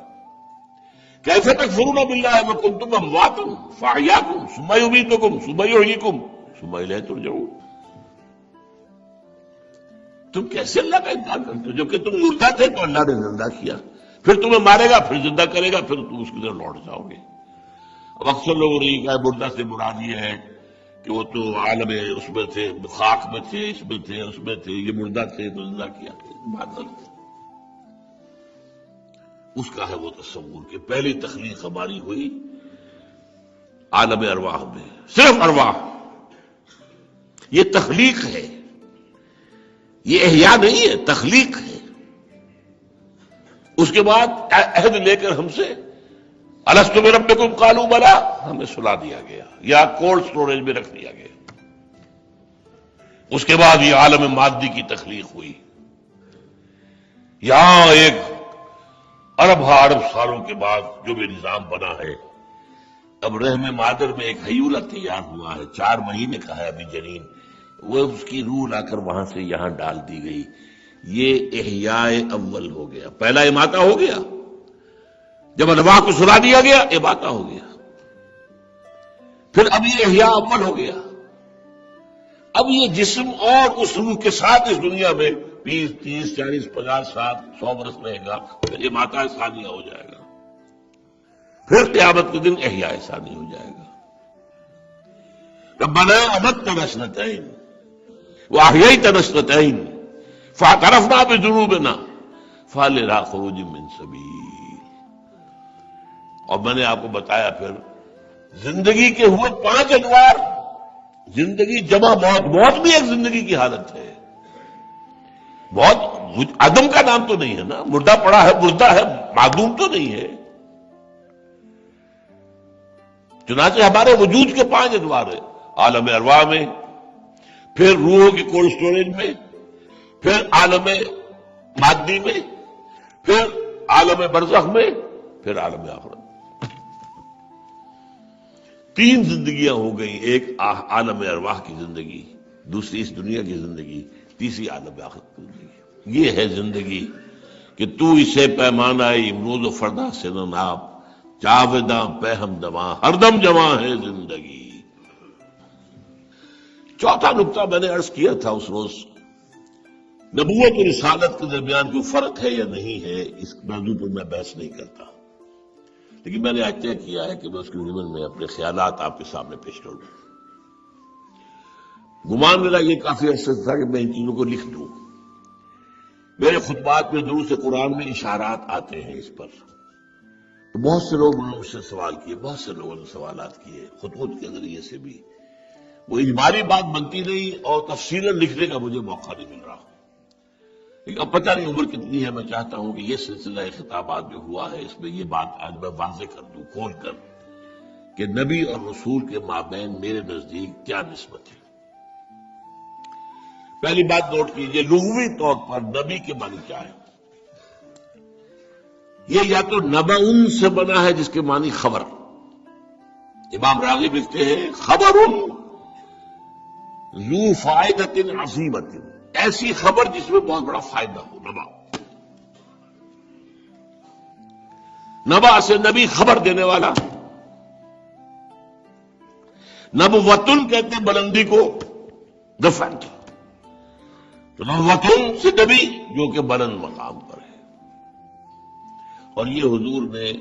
کیسے تکفرون باللہ وکنتم امواتا فاحیاکم ثم یمیتکم ثم یحییکم ثم الیہ ترجعون۔ تم کیسے اللہ کا انکار کرتے ہو؟ جبکہ تم مردہ تھے تو اللہ نے زندہ کیا، پھر تمہیں مارے گا، پھر زندہ کرے گا، پھر تم اس کی طرف لوٹ جاؤ گے۔ اب اکثر لوگوں نے یہ کہا مردہ سے مراد یہ ہے کہ وہ تو عالم اس میں تھے، خاک میں تھے، اس میں تھے، اس میں تھے، یہ مردہ تھے تو زندہ کیا، بات غلط ہے۔ اس کا ہے وہ تصور کہ پہلی تخلیق ہماری ہوئی عالم ارواح میں، صرف ارواح، یہ تخلیق ہے، یہ احیاء نہیں ہے، تخلیق ہے۔ اس کے بعد عہد لے کر ہم سے الستو بربکم قالوا بلی، ہمیں سلا دیا گیا یا کولڈ سٹوریج میں رکھ دیا گیا۔ اس کے بعد یہ عالم مادی کی تخلیق ہوئی، یہاں ایک ارب سالوں کے بعد جو بھی نظام بنا ہے، اب رحم مادر میں ایک حیولہ تیار ہوا ہے، 4 مہینے کا ہے ابھی جنین، وہ اس کی روح لا کر وہاں سے یہاں ڈال دی گئی، یہ احیاء اول ہو گیا، پہلا اماتہ ہو گیا، جب ارواح کو سلا دیا گیا اماتہ ہو گیا، پھر اب یہ احیاء اول ہو گیا، اب یہ جسم اور اس روح کے ساتھ اس دنیا میں 20 30 40 50 60 100 برس رہے گا، پھر اماتہ ثانیہ ہو جائے گا، پھر قیامت کے دن احیاء ثانی ہو جائے گا۔ ربنا امتنا اثنتین واحییتنا اثنتین فاعترفنا بذنوبنا فہل الی خروج من سبیل۔ اور میں نے آپ کو بتایا پھر زندگی کے ہوئے 5 انوار، زندگی جمع موت، موت بھی ایک زندگی کی حالت ہے، موت عدم کا نام تو نہیں ہے نا، مردہ پڑا ہے، مردہ ہے، معدوم تو نہیں ہے۔ چنانچہ ہمارے وجود کے 5 ادوار ہیں، عالم ارواح میں، پھر روحوں کی کولڈ سٹوریج میں، پھر عالم مادی میں، پھر عالم برزخ میں، پھر عالم آخرت۔ 3 زندگیاں ہو گئیں، ایک عالم ارواح کی زندگی، دوسری اس دنیا کی زندگی، تیسری عالم آخرت کی زندگی۔ یہ ہے زندگی کہ تو اسے پیمانہ امروز و فردا سے نہ ناپ، جاویداں پہم دماں ہر دم جواں ہے زندگی۔ چوتھا نقطہ میں نے عرض کیا تھا اس روز، نبوت اور رسالت کے درمیان کوئی فرق ہے یا نہیں ہے، اس موضوع پر میں بحث نہیں کرتا، لیکن میں نے آج طے کیا ہے کہ میں اس کے ضمن میں اپنے خیالات آپ کے سامنے پیش کروں۔ گمان میرا یہ کافی عرصے سے تھا کہ میں ان چیزوں کو لکھ دوں۔ میرے خطبات میں دروس قرآن میں اشارات آتے ہیں اس پر، تو بہت سے لوگوں نے مجھ سے سوال کیے، بہت سے لوگوں نے سوالات کیے، خطوط کے ذریعے سے بھی۔ وہ اجمالی بات بنتی نہیں اور تفصیلاً لکھنے کا مجھے موقع نہیں مل رہا۔ لیکن اب پتہ نہیں عمر کتنی ہے، میں چاہتا ہوں کہ یہ سلسلہ خطابات جو ہوا ہے اس میں یہ بات آج میں واضح کر دوں کھول کر کہ نبی اور رسول کے مابین میرے نزدیک کیا نسبت ہے۔ پہلی بات نوٹ کیجئے، لغوی طور پر نبی کے معنی کیا ہے؟ یہ یا تو نبأ سے بنا ہے جس کے معنی خبر، امام راغب لکھتے ہیں خبر ذو فائدۃ عظیمۃ، ایسی خبر جس میں بہت بڑا فائدہ ہو، نبا۔ نبا سے نبی خبر دینے والا، نبوتن کہتے ہیں بلندی کو، ڈفرنٹ، تو نبوتن سے نبی جو کہ بلند مقام پر ہے۔ اور یہ حضور نے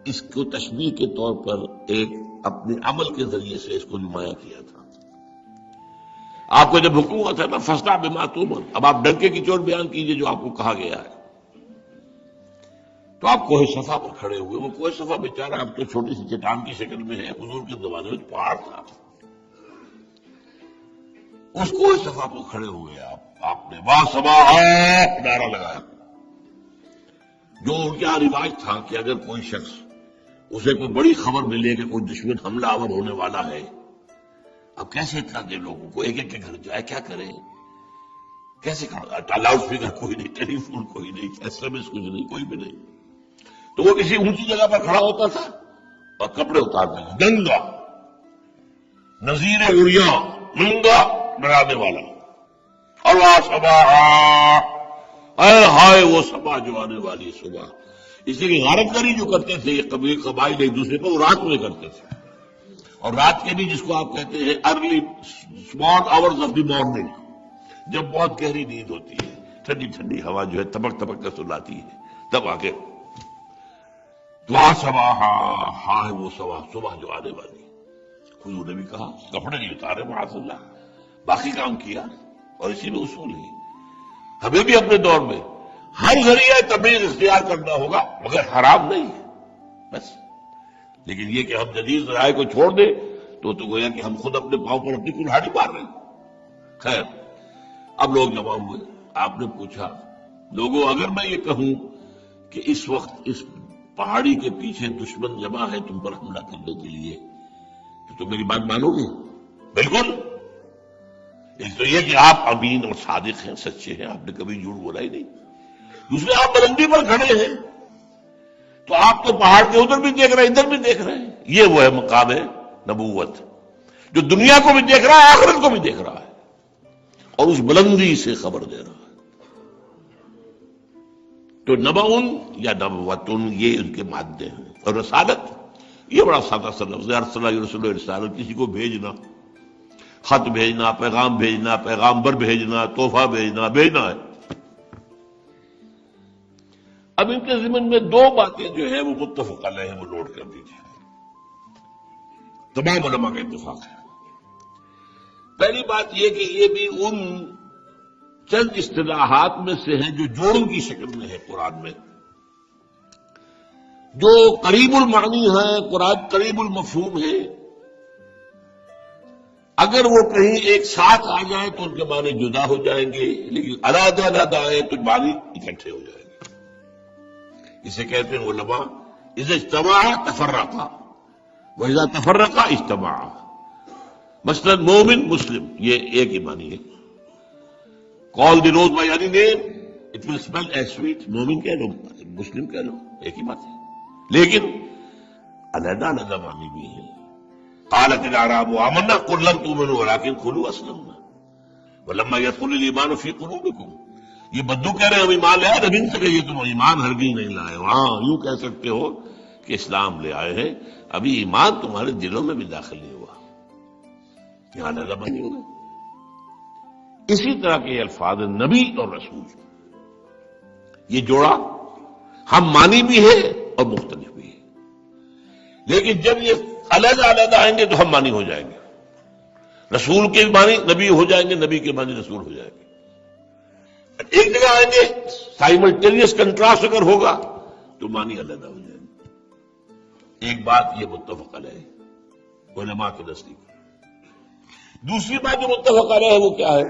اس کو تشبیہ کے طور پر ایک اپنے عمل کے ذریعے سے اس کو نمایاں کیا تھا۔ آپ کو جب حکم ہوا تھا نا فاصدع بما تؤمر، اب آپ ڈنکے کی چوٹ بیان کیجئے جو آپ کو کہا گیا ہے، تو آپ کوہ صفا پر کھڑے ہوئے۔ وہ کوہ صفا بیچارہ اب تو چھوٹی سی چٹان کی شکل میں ہے، حضور کے زمانے میں پہاڑ تھا۔ اس کوہ صفا پر کھڑے ہوئے آپ نے وا صباحا نعرہ لگایا، جو ان کا رواج تھا کہ اگر کوئی شخص اسے کوئی بڑی خبر ملے کہ کوئی دشمن حملہ آور ہونے والا ہے، اب کیسے اطلاع دے لوگوں کو، ایک ایک کے گھر جائے، کیا کرے، کیسے لاؤڈ اسپیکر کوئی نہیں، ٹیلی فون کوئی نہیں، SMS کچھ نہیں، کوئی بھی نہیں، تو وہ کسی اونچی جگہ پر کھڑا ہوتا تھا اور کپڑے اتارتے تھے، ننگا نذیر عریاں، ننگا ڈرانے والا، اور وا صباحا، اے ہائے وہ صبح جو آنے والی صبح۔ اسی لیے غارت گری جو کرتے تھے یہ قبائل ایک دوسرے پر، وہ رات میں کرتے تھے، اور رات کے بھی جس کو آپ کہتے ہیں early small hours of the morning, جب بہت گہری نیند ہوتی ہے، ٹھنڈی ٹھنڈی ہوا جو ہے تبک تبک کر سلاتی ہے، تب آ کے وا صباحا، ہائے وہ صبح جو آنے والی۔ حضور نے بھی کہا کپڑے نہیں اتارے معاذ اللہ، باقی کام کیا، اور اسی میں اصول ہے۔ ہمیں بھی اپنے دور میں ہر ذریعہ تمیز اختیار کرنا ہوگا، مگر حرام نہیں ہے بس۔ لیکن یہ کہ ہم جدید ذرائع کو چھوڑ دیں تو گویا کہ ہم خود اپنے پاؤں پر اپنی کلہاڑی مار رہے ہیں۔ خیر، اب لوگ جمع ہوئے، آپ نے پوچھا لوگوں اگر میں یہ کہوں کہ اس وقت اس پہاڑی کے پیچھے دشمن جمع ہے تم پر حملہ کرنے کے لیے، تو تم میری بات مانو گے؟ بالکل۔ ایک تو یہ کہ آپ امین اور صادق ہیں، سچے ہیں، آپ نے کبھی جھوٹ بولا ہی نہیں۔ دوسرے آپ بلندی پر کھڑے ہیں تو آپ تو پہاڑ کے ادھر بھی دیکھ رہے ہیں، ادھر بھی دیکھ رہے ہیں۔ یہ وہ ہے مقام نبوت جو دنیا کو بھی دیکھ رہا ہے، آخرت کو بھی دیکھ رہا ہے، اور اس بلندی سے خبر دے رہا ہے۔ تو نبأ یا نبوتن یہ ان کے مادے ہیں، اور رسالت یہ بڑا سادہ سا لفظ ہے، ارسل رسول رسالت، کسی کو بھیجنا، خط بھیجنا، پیغام بھیجنا، پیغامبر بھیجنا، تحفہ بھیجنا ہے۔ اب ان کے ضمن میں دو باتیں جو ہیں وہ متفق علیہ ہیں، وہ نوٹ کر دیجیے، تمام علماء کا اتفاق ہے۔ پہلی بات یہ کہ یہ بھی ان چند اصطلاحات میں سے ہیں جو جوڑوں کی شکل میں ہے قرآن میں، جو قریب المعنی ہے، قرآن قریب المفہوم ہے، اگر وہ کہیں ایک ساتھ آ جائیں تو ان کے معنی جدا ہو جائیں گے، لیکن علیحدہ علیحدہ آئے تو معنی اکٹھے ہو جائیں گے۔ اسے کہتے ہیں علماء اذا اجتمع تفرقا واذا تفرقا اجتمع۔ مثلا مومن مسلم یہ ایک ہی معنی ہے، call the rose by any name it will smell as sweet, مومن کہہ لو مسلم کہہ لو ایک ہی بات ہے، لیکن علیحدہ علیحدہ معنی بھی ہے۔ قالت الاعراب آمنا قل لم تؤمنوا ولكن قولوا اسلمنا ولما يدخل الايمان في قلوبكم۔ یہ بدو کہہ رہے ہیں ہم ایمان لے آئے، نبی سے کہیے تم ایمان ہرگز نہیں لائے۔ ہاں یوں کہہ سکتے ہو کہ اسلام لے آئے ہیں، ابھی ایمان تمہارے دلوں میں بھی داخل نہیں ہوا، یہاں لگا نہیں ہوگا۔ اسی طرح کے یہ الفاظ ہیں نبی اور رسول، یہ جوڑا ہم مانی بھی ہے اور مختلف بھی ہے، لیکن جب یہ علیحدہ علیحدہ آئیں گے تو ہم مانی ہو جائیں گے، رسول کے معنی نبی ہو جائیں گے، نبی کے معنی رسول ہو جائیں گے۔ ایک جگہ آئیں گے سائملٹینیس کنٹراسٹ اگر ہوگا تو معنی علیحدہ ہو جائیں گے۔ ایک بات یہ متفق علیہ ہے علماء کے نزدیک۔ دوسری بات جو متفق علیہ ہے وہ کیا ہے؟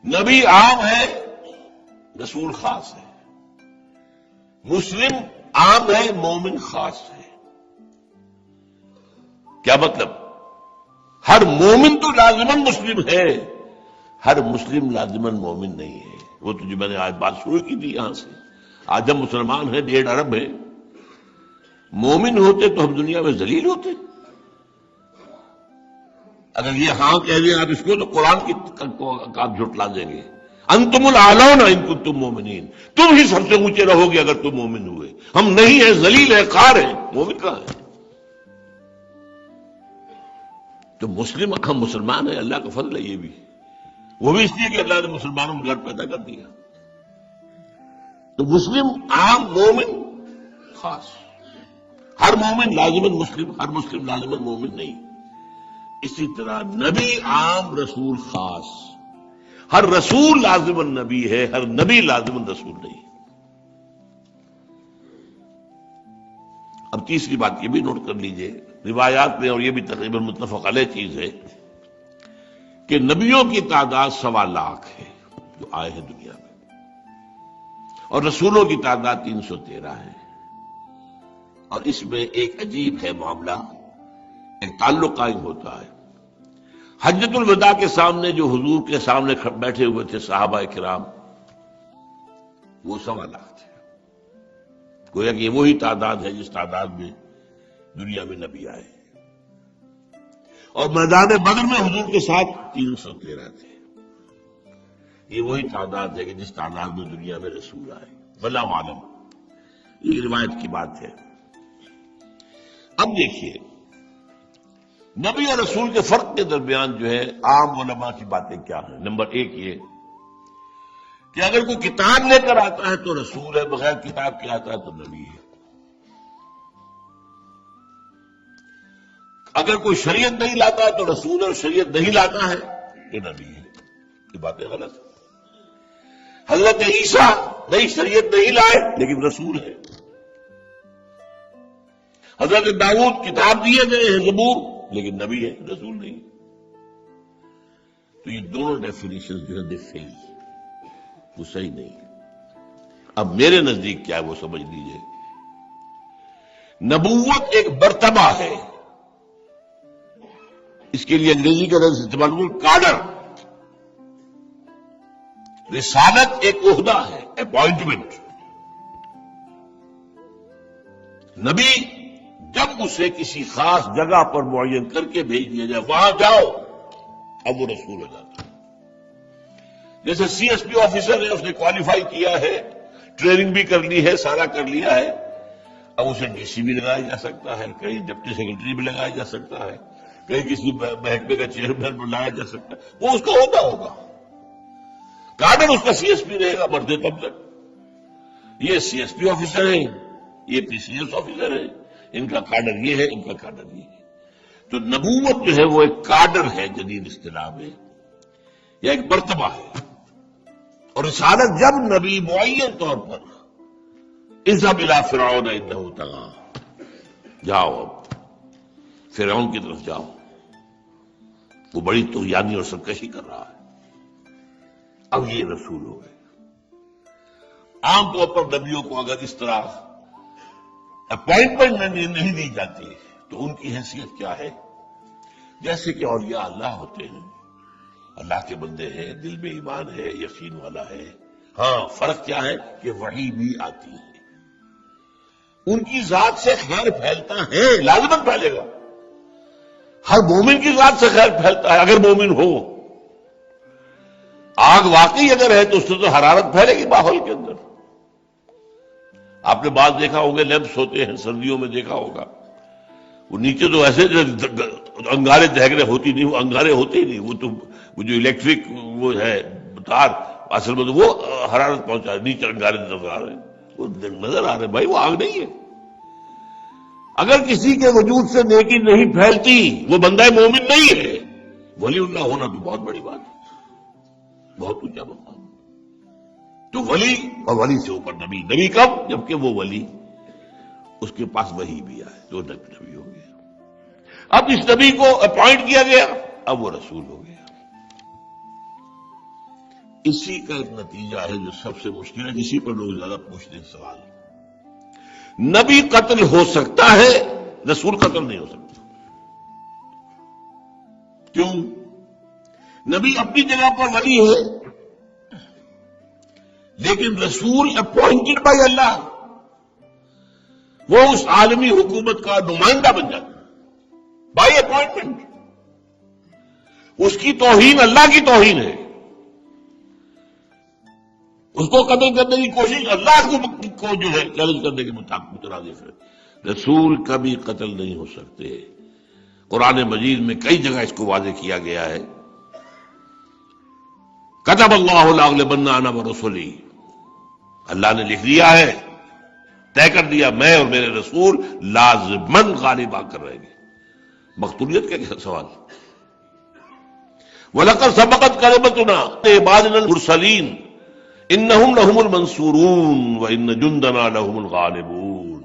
نبی عام ہے، رسول خاص ہے، مسلم عام ہے، مومن خاص ہے۔ کیا مطلب؟ ہر مومن تو لازماً مسلم ہے، ہر مسلم لازماً مومن نہیں ہے۔ وہ تو جو میں نے آج بات شروع کی تھی یہاں سے، آج ہم مسلمان ہیں 1.5 ارب ہیں، مومن ہوتے تو ہم دنیا میں ذلیل ہوتے۔ اگر یہ ہاں کہہ دیں آپ اس کو تو قرآن کی آپ جھٹلا دیں گے۔ انتم الاعلون ان کنتم مومنین، تم ہی سب سے اونچے رہو گے اگر تم مومن ہوئے، ہم نہیں ہیں، ذلیل ہیں، خار ہیں، مومن کہاں ہے؟ تو مسلم ہم مسلمان ہیں، اللہ کا فضل ہے یہ بھی، وہ بھی اس لیے کہ اللہ نے مسلمانوں میں گھر پیدا کر دیا۔ تو مسلم عام، مومن خاص، ہر مومن لازماً مسلم، ہر مسلم لازماً مومن نہیں۔ اسی طرح نبی عام، رسول خاص، ہر رسول لازماً نبی ہے، ہر نبی لازماً رسول نہیں۔ اب تیسری بات یہ بھی نوٹ کر لیجئے، روایات میں اور یہ بھی تقریباً متفق علیہ چیز ہے کہ نبیوں کی تعداد 1.25 لاکھ ہے جو آئے ہیں دنیا میں، اور رسولوں کی تعداد 313 ہے۔ اور اس میں ایک عجیب ہے معاملہ، ایک تعلق قائم ہوتا ہے۔ حجۃ الوداع کے سامنے جو حضور کے سامنے بیٹھے ہوئے تھے صحابہ کرام، وہ 1.25 لاکھ تھے۔ گویا کہ یہ وہی تعداد ہے جس تعداد میں دنیا میں نبی آئے، اور میدان بدر میں حضور کے ساتھ 313 تھے۔ یہ وہی تعداد ہے کہ جس تعداد میں دنیا میں رسول آئے، واللہ عالم، یہ روایت کی بات ہے۔ اب دیکھیے نبی اور رسول کے فرق کے درمیان جو ہے عام علماء کی باتیں کیا ہیں۔ نمبر 1 یہ کہ اگر کوئی کتاب لے کر آتا ہے تو رسول ہے، بغیر کتاب کے آتا ہے تو نبی ہے۔ اگر کوئی شریعت نہیں لاتا ہے تو رسول ہے، اور شریعت نہیں لاتا ہے تو نبی ہے۔ یہ باتیں غلط ہیں۔ حضرت عیسیٰ نئی شریعت نہیں لائے لیکن رسول ہے۔ حضرت داؤد کتاب دیے گئے ہیں، زبور، لیکن نبی ہے، رسول نہیں۔ تو یہ دونوں ڈیفینیشن جو ہے فیل، وہ صحیح نہیں۔ اب میرے نزدیک کیا ہے وہ سمجھ لیجئے، نبوت ایک مرتبہ ہے، اس کے لیے انگریزی کا لفظ استعمال کروں، کاڈر۔ رسالت ایک عہدہ ہے، اپوائنٹمنٹ۔ نبی جب اسے کسی خاص جگہ پر معین کر کے بھیج دیا جائے، وہاں جاؤ، اب وہ رسول ہو جاتا ہے۔ جیسے سی ایس پی آفیسر ہے، اس نے کوالیفائی کیا ہے، ٹریننگ بھی کر لی ہے، سارا کر لیا ہے، اب اسے ڈی سی بھی لگایا جا سکتا ہے، کہیں ڈپٹی سیکرٹری بھی لگایا جا سکتا ہے، کہیں کسی محکمے کا چیئرمین بلایا جا سکتا ہے، وہ اس کا ہوگا۔ کارڈر اس کا سی ایس پی رہے گا مرتے تب تک۔ یہ سی ایس پی آفیسر ہیں، یہ پی سی ایس آفیسر ہیں، ان کا کارڈر یہ ہے، ان کا کارڈر یہ ہے۔ تو نبوت جو ہے وہ ایک کارڈر ہے جدید اصطلاح میں، یا ایک مرتبہ ہے۔ اور رسالت جب نبی معین طور پر اذهب الى فرعون انه طغى، جاؤ اب فرعون کی طرف جاؤ، وہ بڑی طغیانی اور سرکشی کر رہا ہے، اب یہ رسول ہو گئے۔ عام طور پر نبیوں کو اگر اس طرح اپوائنٹمنٹ نہیں دی جاتی تو ان کی حیثیت کیا ہے؟ جیسے کہ اولیاء اللہ ہوتے ہیں، اللہ کے بندے ہیں، دل میں ایمان ہے، یقین والا ہے، ہاں فرق کیا ہے کہ وحی بھی آتی ہے، ان کی ذات سے خیر پھیلتا ہے، لازماً پھیلے گا۔ ہر مومن کی ذات سے خیر پھیلتا ہے اگر مومن ہو۔ آگ واقعی اگر ہے تو اس سے تو حرارت پھیلے گی ماحول کے اندر۔ آپ نے بعض دیکھا ہوگا لیمپس ہوتے ہیں، سردیوں میں دیکھا ہوگا، وہ نیچے تو ایسے انگارے دہگرے ہوتی نہیں، وہ انگارے ہوتے ہی نہیں، وہ تو وہ جو الیکٹرک وہ ہے تار اصل میں تو وہ حرارت پہنچا ہے، نیچے انگارے نظر آ رہے ہیں، وہ نظر آ رہے ہیں بھائی، وہ آگ نہیں ہے۔ اگر کسی کے وجود سے نیکی نہیں پھیلتی وہ بندہ مومن نہیں ہے۔ ولی اللہ ہونا تو بہت بڑی بات ہے، بہت اونچا مقام۔ تو ولی اور ولی سے اوپر نبی، نبی کب؟ جبکہ وہ ولی اس کے پاس وحی بھی آئے تو نبی ہو گیا۔ اب اس نبی کو اپوائنٹ کیا گیا، اب وہ رسول ہو گیا۔ اسی کا ایک نتیجہ ہے جو سب سے مشکل ہے، جسی پر لوگ زیادہ پوچھتے ہیں سوال۔ نبی قتل ہو سکتا ہے، رسول قتل نہیں ہو سکتا۔ کیوں؟ نبی اپنی جگہ پر ولی ہے، لیکن رسول اپوائنٹڈ بائی اللہ، وہ اس عالمی حکومت کا نمائندہ بن جاتا ہے بائی اپوائنٹمنٹ۔ اس کی توہین اللہ کی توہین ہے، اس کو قتل کرنے کی کوشش اللہ کو جو ہے چیلنج کرنے کے مترادف ہے۔ رسول کبھی قتل نہیں ہو سکتے۔ قرآن مجید میں کئی جگہ اس کو واضح کیا گیا ہے۔ کتب اللہ لأغلبن انا ورسلی، اللہ نے لکھ دیا ہے، طے کر دیا، میں اور میرے رسول لازماً غالب آ کر رہیں گے۔ مقتولیت کا کیا سوال؟ وَلَقَدْ سَبَقَتْ كَلِمَتُنَا لِعِبَادِنَا الْمُرْسَلِينَ إِنَّهُمْ لَهُمُ الْمَنْصُورُونَ وَإِنَّ جُنْدَنَا لَهُمُ الْغَالِبُونَ۔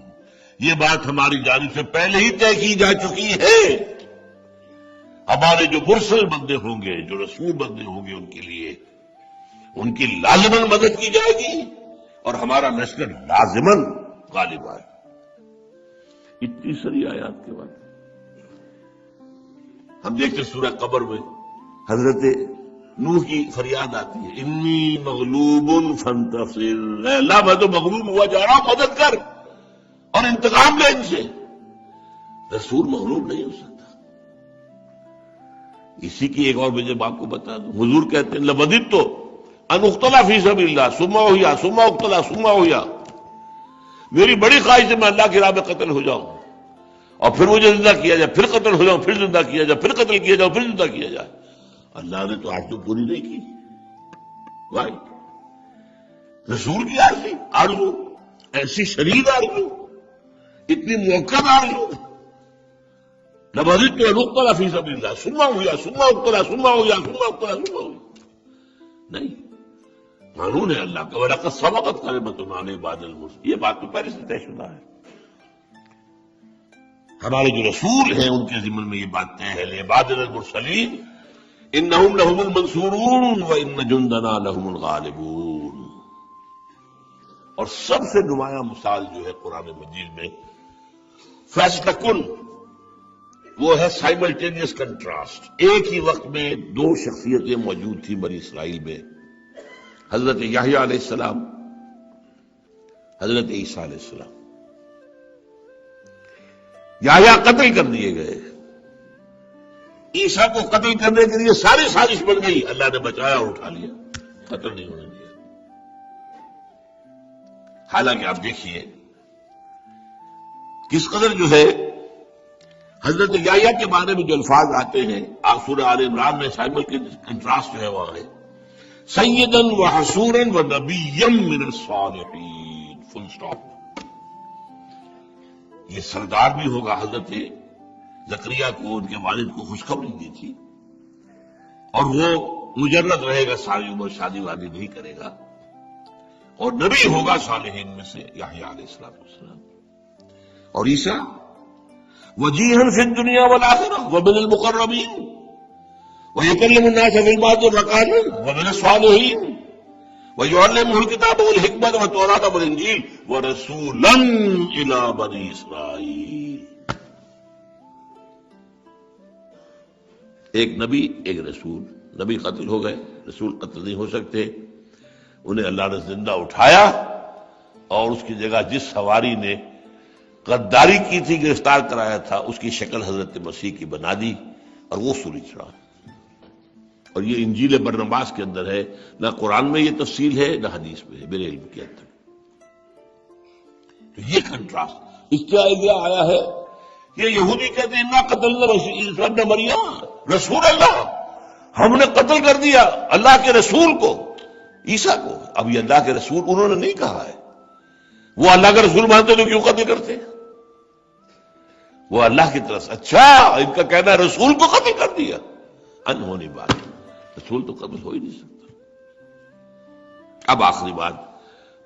یہ بات ہماری جانب سے پہلے ہی طے کی جا چکی ہے، ہمارے جو مرسل بندے ہوں گے، جو رسول بندے ہوں گے، ان کے لیے ان کی لازماً مدد کی جائے گی اور ہمارا لشکر لازماً غالب آئے۔ اتنی ساری آیات کے بعد ہم دیکھتے سورہ قمر میں حضرت نوح کی فریاد آتی ہے، انی مغلوب فانتصر، اے اللہ میں تو مغلوب ہوا جا رہا ہوں، مدد کر اور انتقام لے ان سے۔ رسول مغلوب نہیں ہو سکتا۔ اسی کی ایک اور وجہ آپ کو بتا دوں، حضور کہتے ہیں لوددت ان اقتل فی سبیل اللہ ثم احیا ثم اقتل ثم احیا، میری بڑی خواہش ہے میں اللہ کی راہ میں قتل ہو جاؤں اور پھر مجھے زندہ کیا جائے، پھر قتل ہو جاؤں، پھر زندہ کیا جائے، پھر قتل کیا جائے، پھر زندہ کیا جائے۔ اللہ نے تو آج تو پوری نہیں کی۔ بھائی رسول کی آرزو ایسی شدید آرزو، اتنی موقع آرزو، لوددت ان اقتل فی سبیل اللہ ثم احیا ثم اقتل ثم احیا ثم اقتل ثم احیا، نہیں، قانون ہے اللہ کا، وَلَقَدْ سَبَقَتْ كَلِمَتُنَا لِعِبَادِنَا الْمُرْسَلِينَ۔ یہ بات تو پہلے سے طے شدہ ہے۔ ہمارے جو رسول ہیں ان کے ضمن میں یہ بات طے ہے، لِعِبَادِنَا الْمُرْسَلِينَ إِنَّهُمْ لَهُمُ الْمَنْصُورُونَ وَإِنَّ جُنْدَنَا لَهُمُ الْغَالِبُونَ۔ اور سب سے نمایاں مثال جو ہے قرآن مجید میں فیصلہ کن، وہ ہے سائملٹینیس کنٹراسٹ۔ ایک ہی وقت میں دو شخصیتیں موجود تھیں بنی اسرائیل میں، حضرت یحییٰ علیہ السلام، حضرت عیسیٰ علیہ السلام۔ یحییٰ قتل کر دیے گئے، عیسیٰ کو قتل کرنے کے لیے ساری سازش بن گئی، اللہ نے بچایا اور اٹھا لیا، قتل نہیں ہونے دیا۔ حالانکہ آپ دیکھیے کس قدر جو ہے حضرت یحییٰ کے بارے میں جو الفاظ آتے ہیں سورہ آل عمران میں، سائمل کے کنٹراسٹ جو ہے وہاں ہے، سیدن و حصورن و نبیم من الصالحین، فل سٹاپ۔ یہ سردار بھی ہوگا، حضرت زکریا کو ان کے والد کو خوشخبری دی تھی، اور وہ مجرد رہے گا، ساری عمر شادی وادی نہیں کرے گا، اور نبی ہوگا صالحین میں سے یحییٰ علیہ السلام۔ اور عیسیٰ وجیہاً فی الدنیا والآخرہ ومن المقربین ویکلم الناس فی المہد وکہلا ومن الصالحین ویعلمہ الکتاب والحکمۃ والتوراۃ والانجیل ورسولا الی بنی اسرائیل۔ ایک نبی ایک رسول، نبی قتل ہو گئے، رسول قتل نہیں ہو سکتے، انہیں اللہ نے زندہ اٹھایا اور اس کی جگہ جس سواری نے غداری کی تھی، گرفتار کرایا تھا، اس کی شکل حضرت مسیح کی بنا دی اور وہ سولی چڑھا۔ اور یہ انجیل برنباس کے اندر ہے، نہ قرآن میں یہ تفصیل ہے نہ حدیث میں ہے میرے علم کے حد تک۔ تو یہ کنٹراسٹ اس کے آگے آیا ہے یہ یہودی کہتے ہیں انا قتلنا عیسی ابن مریم رسول اللہ، ہم نے قتل کر دیا اللہ کے رسول کو، عیسیٰ کو۔ اب یہ اللہ کے رسول انہوں نے نہیں کہا ہے، وہ اللہ کا رسول مانتے تو کیوں قتل کرتے؟ وہ اللہ کی طرف سے، اچھا ان کا کہنا ہے رسول کو قتل کر دیا، انہونی بات، رسول تو قتل ہو ہی نہیں سکتا۔ اب آخری بات،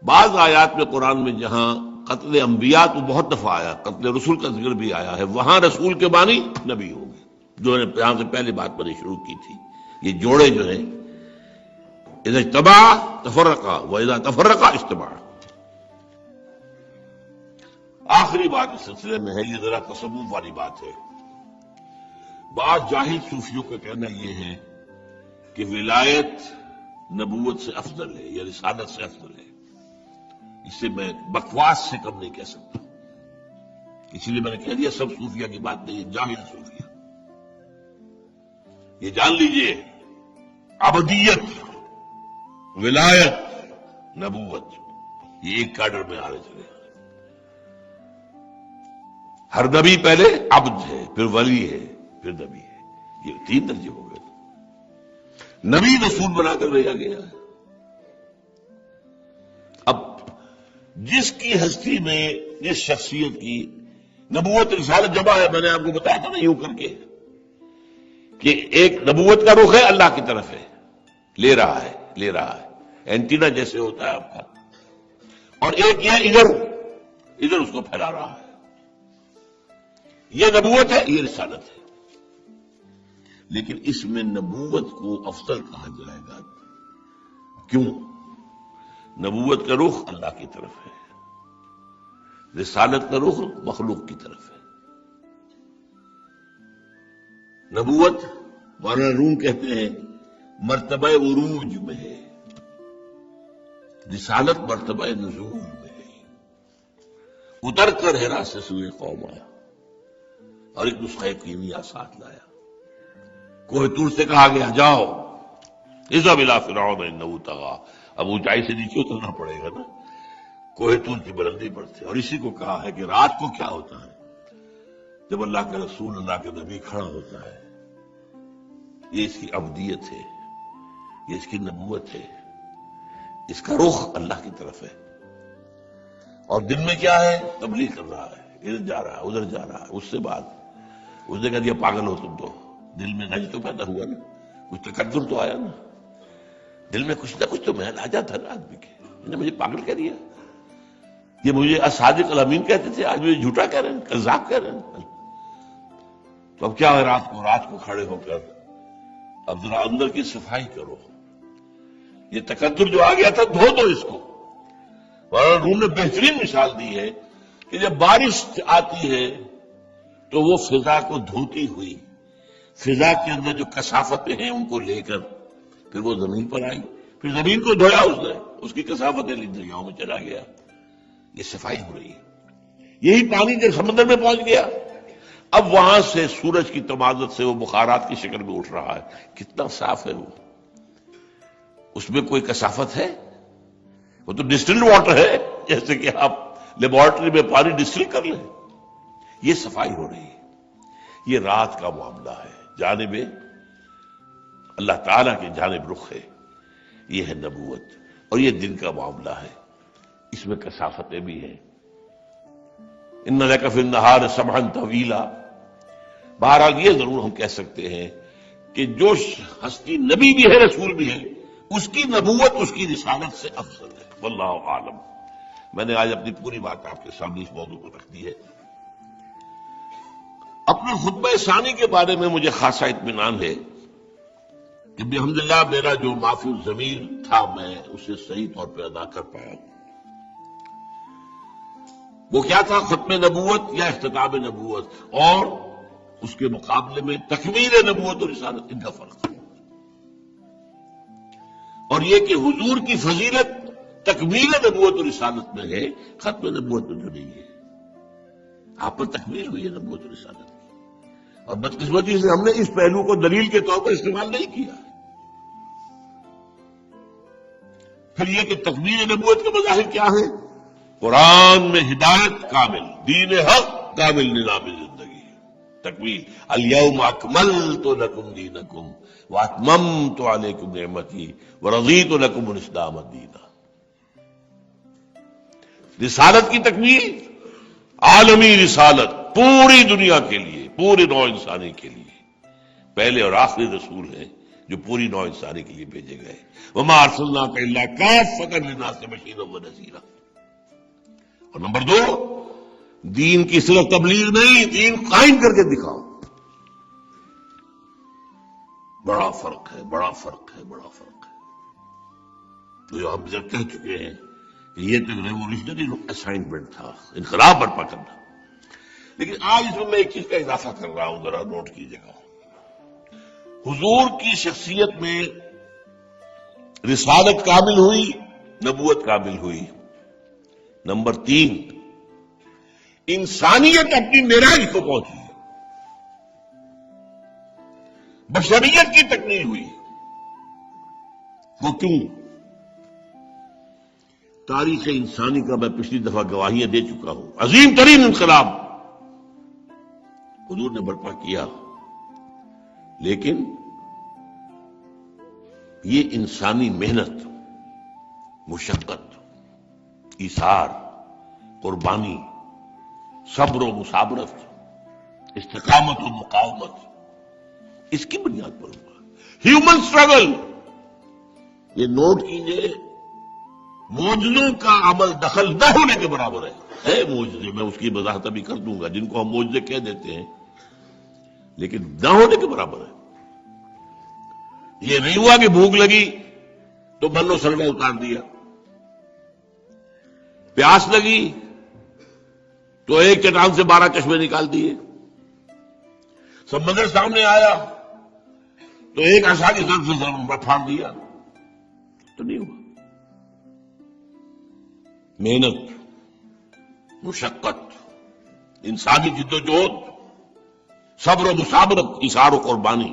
بعض آیات میں قرآن میں جہاں قتل انبیاء تو بہت دفعہ آیا، قتل رسول کا ذکر بھی آیا ہے، وہاں رسول کے معنی نبی ہوں گے، جو نے یہاں سے پہلے بات میں نے شروع کی تھی۔ یہ جوڑے جو ہیں اذا اجتمع تفرقا واذا تفرقا اجتمع۔ آخری بات اس سلسلے میں ہے، یہ ذرا تصوف والی بات ہے۔ بعض جاہل صوفیوں کا کہنا یہ ہے کہ ولایت نبوت سے افضل ہے یا رسالت سے افضل ہے۔ اسے میں بکواس سے کم نہیں کہہ سکتا، اسی لیے میں نے کہہ دیا سب صوفیہ کی بات نہیں ہے، جاہل صوفیہ۔ یہ جان لیجئے، عبدیت، ولایت، نبوت، یہ ایک کاڈر میں آ رہے چلے۔ ہر نبی پہلے عبد ہے، پھر ولی ہے، پھر نبی ہے، یہ تین درجے ہو گئے۔ نبی رسول بنا کر بھیجا گیا ہے۔ اب جس کی ہستی میں، جس شخصیت کی نبوت رسالت جمع ہے، میں نے آپ کو بتایا تھا نا یوں کر کے کہ ایک نبوت کا رخ ہے اللہ کی طرف ہے، لے رہا ہے اینٹینا جیسے ہوتا ہے آپ کا، اور ایک یہ ادھر اس کو پھیلا رہا ہے۔ یہ نبوت ہے، یہ رسالت ہے، لیکن اس میں نبوت کو افضل کہا جائے گا۔ کیوں؟ نبوت کا رخ اللہ کی طرف ہے، رسالت کا رخ مخلوق کی طرف ہے۔ نبوت مولانا روم کہتے ہیں مرتبہ عروج میں ہے، رسالت مرتبہ نزول میں ہے۔ اتر کر حرا سے سوئے قوم آیا اور ایک نسخہ کیمیا ساتھ لایا۔ کوہ طور سے کہا گیا جاؤ اذهب الى فرعون انه طغى، اب اونچائی سے نیچے اترنا پڑے گا نا، کوہ طور کی بلندی پر تھے۔ اور اسی کو کہا ہے کہ رات کو کیا ہوتا ہے جب اللہ کے رسول، اللہ کے نبی کھڑا ہوتا ہے، یہ اس کی عبدیت ہے، یہ اس کی نبوت ہے، اس کا رخ اللہ کی طرف ہے۔ اور دن میں کیا ہے؟ تبلیغ کر رہا ہے، ادھر جا رہا ہے ادھر جا رہا ہے۔ اس سے بعد اس نے کہہ دیا پاگل ہو تم، تو دل میں غج تو پیدا ہوا نا، کچھ تکبر تو آیا نا، دل میں کچھ نہ کچھ تو محل آ جاتا نا آدمی کے۔ انہوں نے مجھے پاگل کہہ دیا، یہ مجھے الصادق الامین کہتے تھے، آج مجھے جھوٹا کہہ رہے ہیں، کذاب کہہ رہے ہیں۔ تو اب کیا ہے، رات کو کھڑے ہو کر اب ذرا اندر کی صفائی کرو۔ یہ تکبر جو آ گیا تھا، دھو دو اس کو۔ اور روم نے بہترین مثال دی ہے کہ جب بارش آتی ہے تو وہ فضا کو دھوتی ہوئی، فضا کے اندر جو کثافتیں ہیں ان کو لے کر پھر وہ زمین پر آئی، پھر زمین کو دھویا اس نے، اس کی کثافتیں لی دریاؤں میں چلا گیا۔ یہ صفائی ہو رہی ہے۔ یہی پانی جب سمندر میں پہنچ گیا، اب وہاں سے سورج کی تمازت سے وہ بخارات کی شکل میں اٹھ رہا ہے۔ کتنا صاف ہے وہ، اس میں کوئی کثافت ہے؟ وہ تو ڈسٹلڈ واٹر ہے، جیسے کہ آپ لیبارٹری میں پانی ڈسٹل کر لیں۔ یہ صفائی ہو رہی ہے۔ یہ رات کا معاملہ ہے، جانب اللہ تعالیٰ کی جانب رخ ہے، یہ ہے نبوت۔ اور یہ دن کا معاملہ ہے، اس میں کثافتیں بھی ہیں۔ ان لک فی النہار سبحا طویلا۔ بہرحال یہ ضرور ہم کہہ سکتے ہیں کہ جو ہستی نبی بھی ہے رسول بھی ہے، اس کی نبوت اس کی رسالت سے افضل ہے۔ واللہ عالم۔ میں نے آج اپنی پوری بات آپ کے سامنے اس موضوع کو رکھ دی ہے۔ اپنے خطبہ ثانی کے بارے میں مجھے خاصا اطمینان ہے کہ بحمدللہ میرا جو معافی الضمیر تھا میں اسے صحیح طور پہ ادا کر پایا ہوں۔ وہ کیا تھا؟ ختم نبوت یا اختتام نبوت، اور اس کے مقابلے میں تکمیل نبوت اور رسالت، ان کا فرق۔ اور یہ کہ حضور کی فضیلت تکمیل نبوت اور رسالت میں ہے، ختم نبوت میں تو نہیں ہے۔ آپ پر تکمیل ہوئی ہے نبوت اور رسالت کی، اور بدقسمتی سے ہم نے اس پہلو کو دلیل کے طور پر استعمال نہیں کیا۔ پھر یہ کہ تکمیل نبوت کے مظاہر کیا ہیں؟ قرآن میں ہدایت کامل، دین حق کامل، نظام زندگی، تکمیل، الیوم اکملت لکم دینکم واتممت علیکم نعمتی ورضیت لکم الاسلام دینا۔ رسالت کی تکمیل، عالمی رسالت، پوری دنیا کے لیے، پورے نوع انسانی کے لیے، پہلے اور آخری رسول ہیں جو پوری نوع انسانی کے لیے بھیجے گئے۔ وما ارسلناک الا کافۃ للناس بشیرا ونذیرا۔ اور نمبر 2، دین کی صرف تبلیغ نہیں، دین قائم کر کے دکھاؤ۔ بڑا فرق ہے، بڑا فرق ہے، بڑا فرق ہے۔ تو جو ہم جب کہہ چکے ہیں کہ یہ تو ریولیوشنری اسائنمنٹ تھا، انقلاب برپا کرنا، لیکن آج اس میں ایک چیز کا اضافہ کر رہا ہوں، ذرا نوٹ کیجیے گا۔ حضور کی شخصیت میں رسالت کامل ہوئی، نبوت کامل ہوئی۔ نمبر 3، انسانیت اپنی معراج کو پہنچی، بشریت کی تکمیل ہوئی۔ وہ کیوں؟ تاریخ انسانی کا میں پچھلی دفعہ گواہیاں دے چکا ہوں، عظیم ترین انقلاب حضور نے برپا کیا، لیکن یہ انسانی محنت، مشقت، ایثار، قربانی، صبر و مصابرت، استقامت و مقاومت، اس کی بنیاد پر ہوا۔ ہیومن اسٹرگل، یہ نوٹ کیجئے، معجزوں کا عمل دخل نہ ہونے کے برابر ہے معجزے، میں اس کی وضاحت ابھی کر دوں گا، جن کو ہم معجزے کہہ دیتے ہیں، لیکن نہ ہونے کے برابر ہے۔ یہ نہیں ہوا کہ بھوک لگی تو بنو سلوا اتار دیا، پیاس لگی تو ایک چٹان سے 12 چشمے نکال دیے، سمندر سامنے آیا تو ایک عصا کی ضرب سے سمندر پھاڑ دیا، تو نہیں ہوا۔ محنت، مشقت، انسانی جدوجہد، صبر و مصابرت، ایثار و قربانی،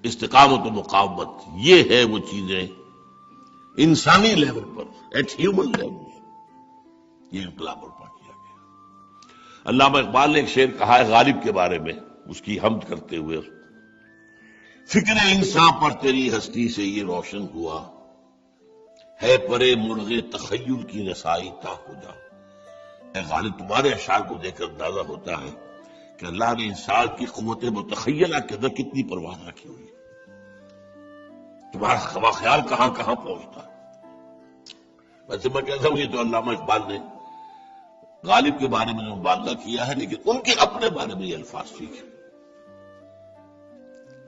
استقامت و مقاومت، یہ ہے وہ چیزیں انسانی لیول پر، ایٹ ہیومن لیول، یہ انقلاب برپا کیا گیا۔ علامہ اقبال نے ایک شعر کہا ہے غالب کے بارے میں، اس کی حمد کرتے ہوئے، فکر انسان پر تیری ہستی سے یہ روشن ہوا، ہے پرے مرغ تخیل کی رسائی تا ہو جا۔ اے غالب، تمہارے اشعار کو دیکھ کر اندازہ ہوتا ہے کہ اللہ نے انسان کی قوت متخیلہ کے اندر کتنی پرواہ رکھی ہوئی، تمہارا خوا خیال کہاں کہاں پہنچتا ہے۔ ویسے میں کہتا ہوں یہ تو علامہ اقبال نے غالب کے بارے میں مبادلہ کیا ہے، لیکن ان کے اپنے بارے میں یہ الفاظ ٹھیک ہے۔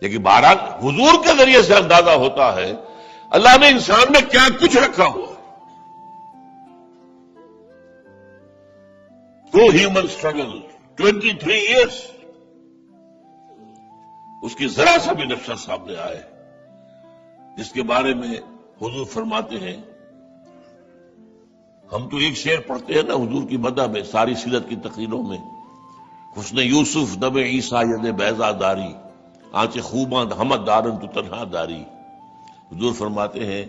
لیکن بہرحال حضور کے ذریعے سے اندازہ ہوتا ہے اللہ نے انسان میں کیا کچھ رکھا ہوا ہے۔ تو ہیومن اسٹرگل 23 ایئرس، اس کی ذرا سا بھی نقشہ سامنے آئے، جس کے بارے میں حضور فرماتے ہیں، ہم تو ایک شعر پڑھتے ہیں نا حضور کی مدح میں، ساری سیرت کی تقریروں میں، حسن یوسف نب عیسیٰ ید بیضا داری، آنچ خوباں حمد دارن تو تنہا داری۔ حضور فرماتے ہیں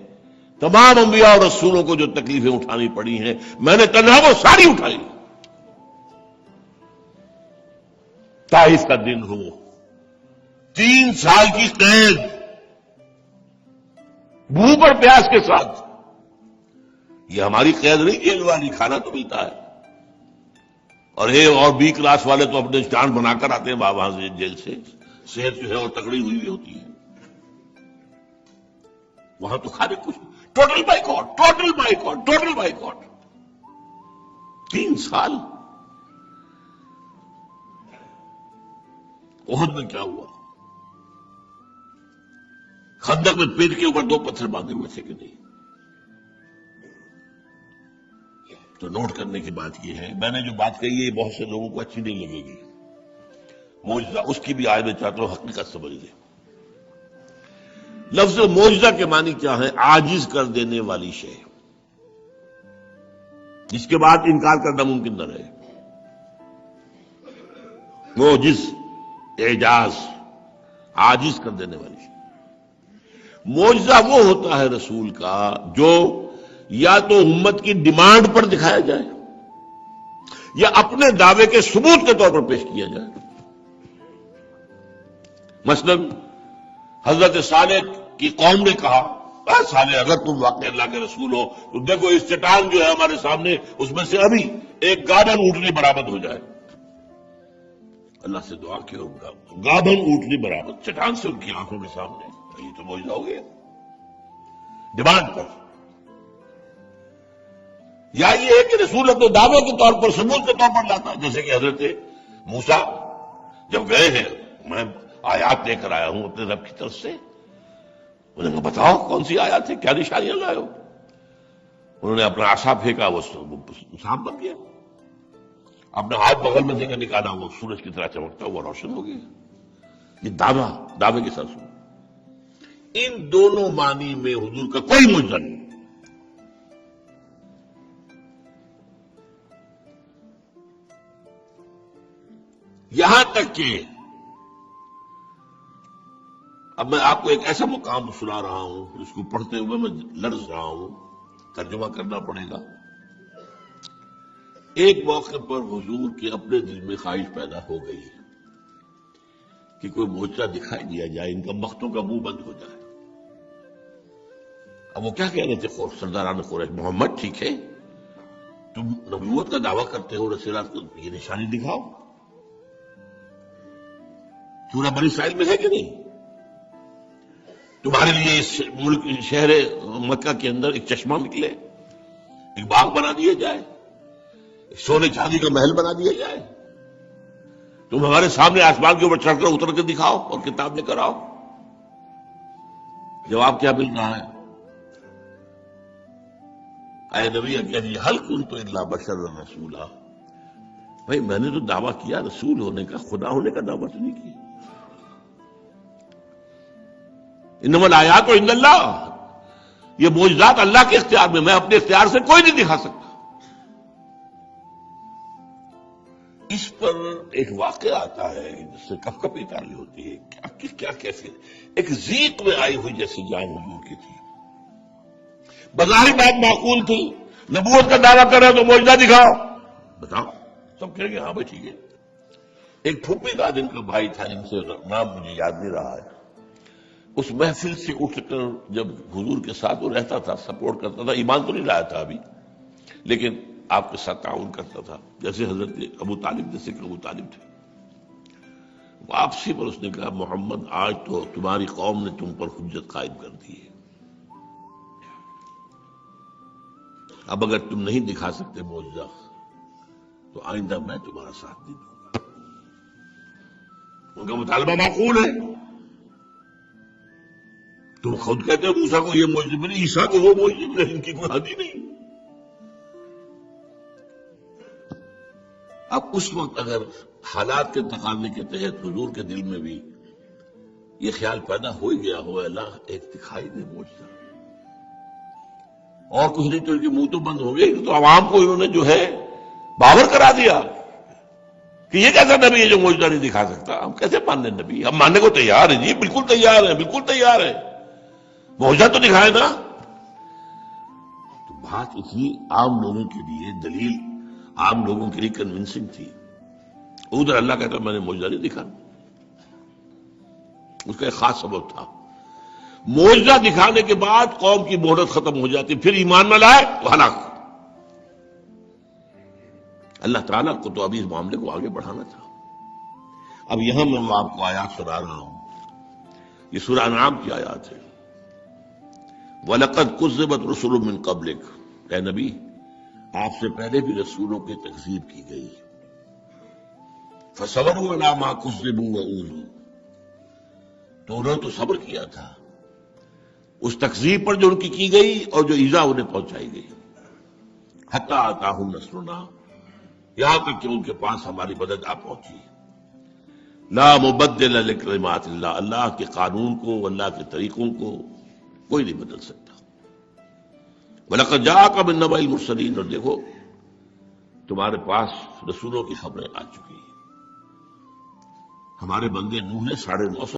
تمام انبیاء اور رسولوں کو جو تکلیفیں اٹھانی پڑی ہیں، میں نے تنہا وہ ساری اٹھائی۔ طائف کا دن ہو، 3 سال کی قید، بھوک اور پیاس کے ساتھ، یہ ہماری قید نہیں جیل والی، کھانا تو ملتا ہے، اور بی کلاس والے تو اپنے اسٹانڈ بنا کر آتے ہیں وہاں سے جیل سے، صحت جو ہے وہ تکڑی ہوئی ہوتی ہے، وہاں تو کھانے کچھ، total boycott, total boycott, total boycott, 3 سال۔ احد میں کیا ہوا؟ خندق میں پیٹ کے اوپر 2 پتھر باندھے ہوئے تھے کہ نہیں؟ تو نوٹ کرنے کی بات یہ ہے، میں نے جو بات کہی ہے یہ بہت سے لوگوں کو اچھی نہیں لگے گی، معجزہ اس کی بھی آئے میں چاہتا ہوں حقیقت سمجھ لیں۔ لفظ معجزہ کے معنی کیا ہے؟ عاجز کر دینے والی شے، جس کے بعد انکار کرنا ممکن نہ رہے۔ معجز، اعجاز، عاجز کر دینے والی شے۔ معجزہ وہ ہوتا ہے رسول کا جو یا تو امت کی ڈیمانڈ پر دکھایا جائے یا اپنے دعوے کے ثبوت کے طور پر پیش کیا جائے۔ مثلاً حضرت صالح کی قوم نے کہا اے صالح اگر تم واقعی اللہ کے رسول ہو تو دیکھو اس چٹان جو ہے ہمارے سامنے اس میں سے ابھی ایک گابن اونٹنی برآمد ہو جائے. اللہ سے دعا کی اور گابن اونٹنی برآمد چٹان سے ان کی آنکھوں کے سامنے. یہ تو معجزہ ہو گیا ڈیمانڈ پر. یا یہ ہے کہ رسول اپنے دعوے کے طور پر ثبوت کے طور پر لاتا ہے، جیسے کہ حضرت موسیٰ جب گئے ہیں میں آیات لے کر آیا ہوں اپنے رب کی طرف سے. انہوں نے کہا بتاؤ کون سی آیات ہے، کیا نشانیاں لائے ہو؟ انہوں نے اپنا عصا پھینکا، وہ سانپ بن گیا. اپنا ہاتھ بغل میں دے کر نکالا، وہ سورج کی طرح چمکتا ہوا روشن ہو گیا. یہ دعوے کے ساتھ سنو. ان دونوں معنی میں حضور کا کوئی معجزہ نہیں. یہاں تک کہ اب میں آپ کو ایک ایسا مقام سنا رہا ہوں جس کو پڑھتے ہوئے میں لرز رہا ہوں، ترجمہ کرنا پڑے گا. ایک موقع پر حضور کے اپنے دل میں خواہش پیدا ہو گئی کہ کوئی معجزہ دکھائی دیا جائے، ان کا مختوں کا منہ بند ہو جائے. اب وہ کیا کہہ رہے تھے سرداران قریش، محمد ٹھیک ہے تم نبوت کا دعویٰ کرتے ہو، رسالت کو یہ نشانی دکھاؤ. سورہ بنی اسرائیل میں ہے کہ نہیں؟ تمہارے لیے اس ملک شہر مکہ کے اندر ایک چشمہ نکلے، ایک باغ بنا دیا جائے، ایک سونے چاندی کا محل بنا دیا جائے. تم ہمارے سامنے آسمان کے اوپر چڑھ کر اتر کے دکھاؤ اور کتاب لے کر آؤ. جواب کیا مل رہا ہے؟ اے نبی اکرم حل کنت الا بشرا رسولا. بھائی میں نے تو دعویٰ کیا رسول ہونے کا، خدا ہونے کا دعویٰ تو نہیں کیا. انما الآیات عند اللہ، یہ معجزات اللہ کے اختیار میں اپنے اختیار سے کوئی نہیں دکھا سکتا. اس پر ایک واقعہ آتا ہے جس سے کپ کپی تاری ہوتی ہے. کیا کیسے ایک ضیق میں آئی ہوئی جیسی جان حضور کی تھی. بظاہر بات معقول تھی، نبوت کا دعویٰ کر رہے تو معجزہ دکھاؤ، بتاؤ. سب کہیں گے ہاں بھائی ٹھیک ہے. ایک پھوپھی کا جن کا بھائی تھا، جن سے نام مجھے یاد نہیں رہا ہے، اس محفل سے اٹھ کر جب حضور کے ساتھ وہ رہتا تھا، سپورٹ کرتا تھا. ایمان تو نہیں لایا تھا ابھی، لیکن آپ کے ساتھ تعاون کرتا تھا، جیسے حضرت ابو طالب جیسے کہ ابو طالب تھے. واپسی پر اس نے کہا محمد آج تو تمہاری قوم نے تم پر حجت قائم کر دی ہے، اب اگر تم نہیں دکھا سکتے معجزہ تو آئندہ میں تمہارا ساتھ نہیں دوں گا. ان کا مطالبہ معقول ہے. تم خود کہتے ہو موسیٰ کو یہ معجزہ ملی، عیسیٰ کو وہ معجزہ ملی، ان کی کوئی حد ہی نہیں. اب اس وقت اگر حالات کے تقاضے کے تحت حضور کے دل میں بھی یہ خیال پیدا ہو ہی گیا ہو اللہ ایک دکھائی دے معجزہ، اور کچھ نہیں تو ان کے منہ تو بند ہو گئے. تو عوام کو انہوں نے جو ہے باور کرا دیا کہ یہ کیسا نبی ہے جو معجزہ نہیں دکھا سکتا. ہم کیسے مان لیں نبی؟ ہم ماننے کو تیار ہیں جی، بالکل تیار ہیں، بالکل تیار ہیں، معجزہ تو دکھائے نا. تو بات اتنی عام لوگوں کے لیے، دلیل عام لوگوں کے لیے کنونسنگ تھی. ادھر اللہ کہتا میں نے معجزہ نہیں دکھا. اس کا ایک خاص سبب تھا. معجزہ دکھانے کے بعد قوم کی مہلت ختم ہو جاتی، پھر ایمان نہ لائے تو ہلاک. اللہ تعالیٰ کو تو ابھی اس معاملے کو آگے بڑھانا تھا. اب یہاں میں آپ کو آیات سنا رہا ہوں، یہ سورہ انعام کی آیات ہے. وَلَقَدْ كُذِّبَتْ رُسُلٌ مِّن قَبْلِكَ، اے نبی آپ سے پہلے بھی رسولوں کی تکذیب کی گئی. فَصَبَرُوا عَلَىٰ مَا كُذِّبُوا وَأُوذُوا، تو انہوں نے تو صبر کیا تھا اس تکذیب پر جو ان کی گئی اور جو ایذا انہیں پہنچائی گئی. حَتَّىٰ أَتَاهُمْ نَصْرُنَا، یہاں تک کہ ان کے پاس ہماری مدد آ پہنچی. لا مبدل لکلمات اللہ، اللہ کے قانون کو، اللہ کے طریقوں کو کوئی نہیں بدل سکتا. وَلَقَدْ جَاءَكَ مِن نَبَإِ الْمُرْسَلِينَ، اور دیکھو تمہارے پاس رسولوں کی خبریں آ چکی ہیں. ہمارے بندے نوح نے 950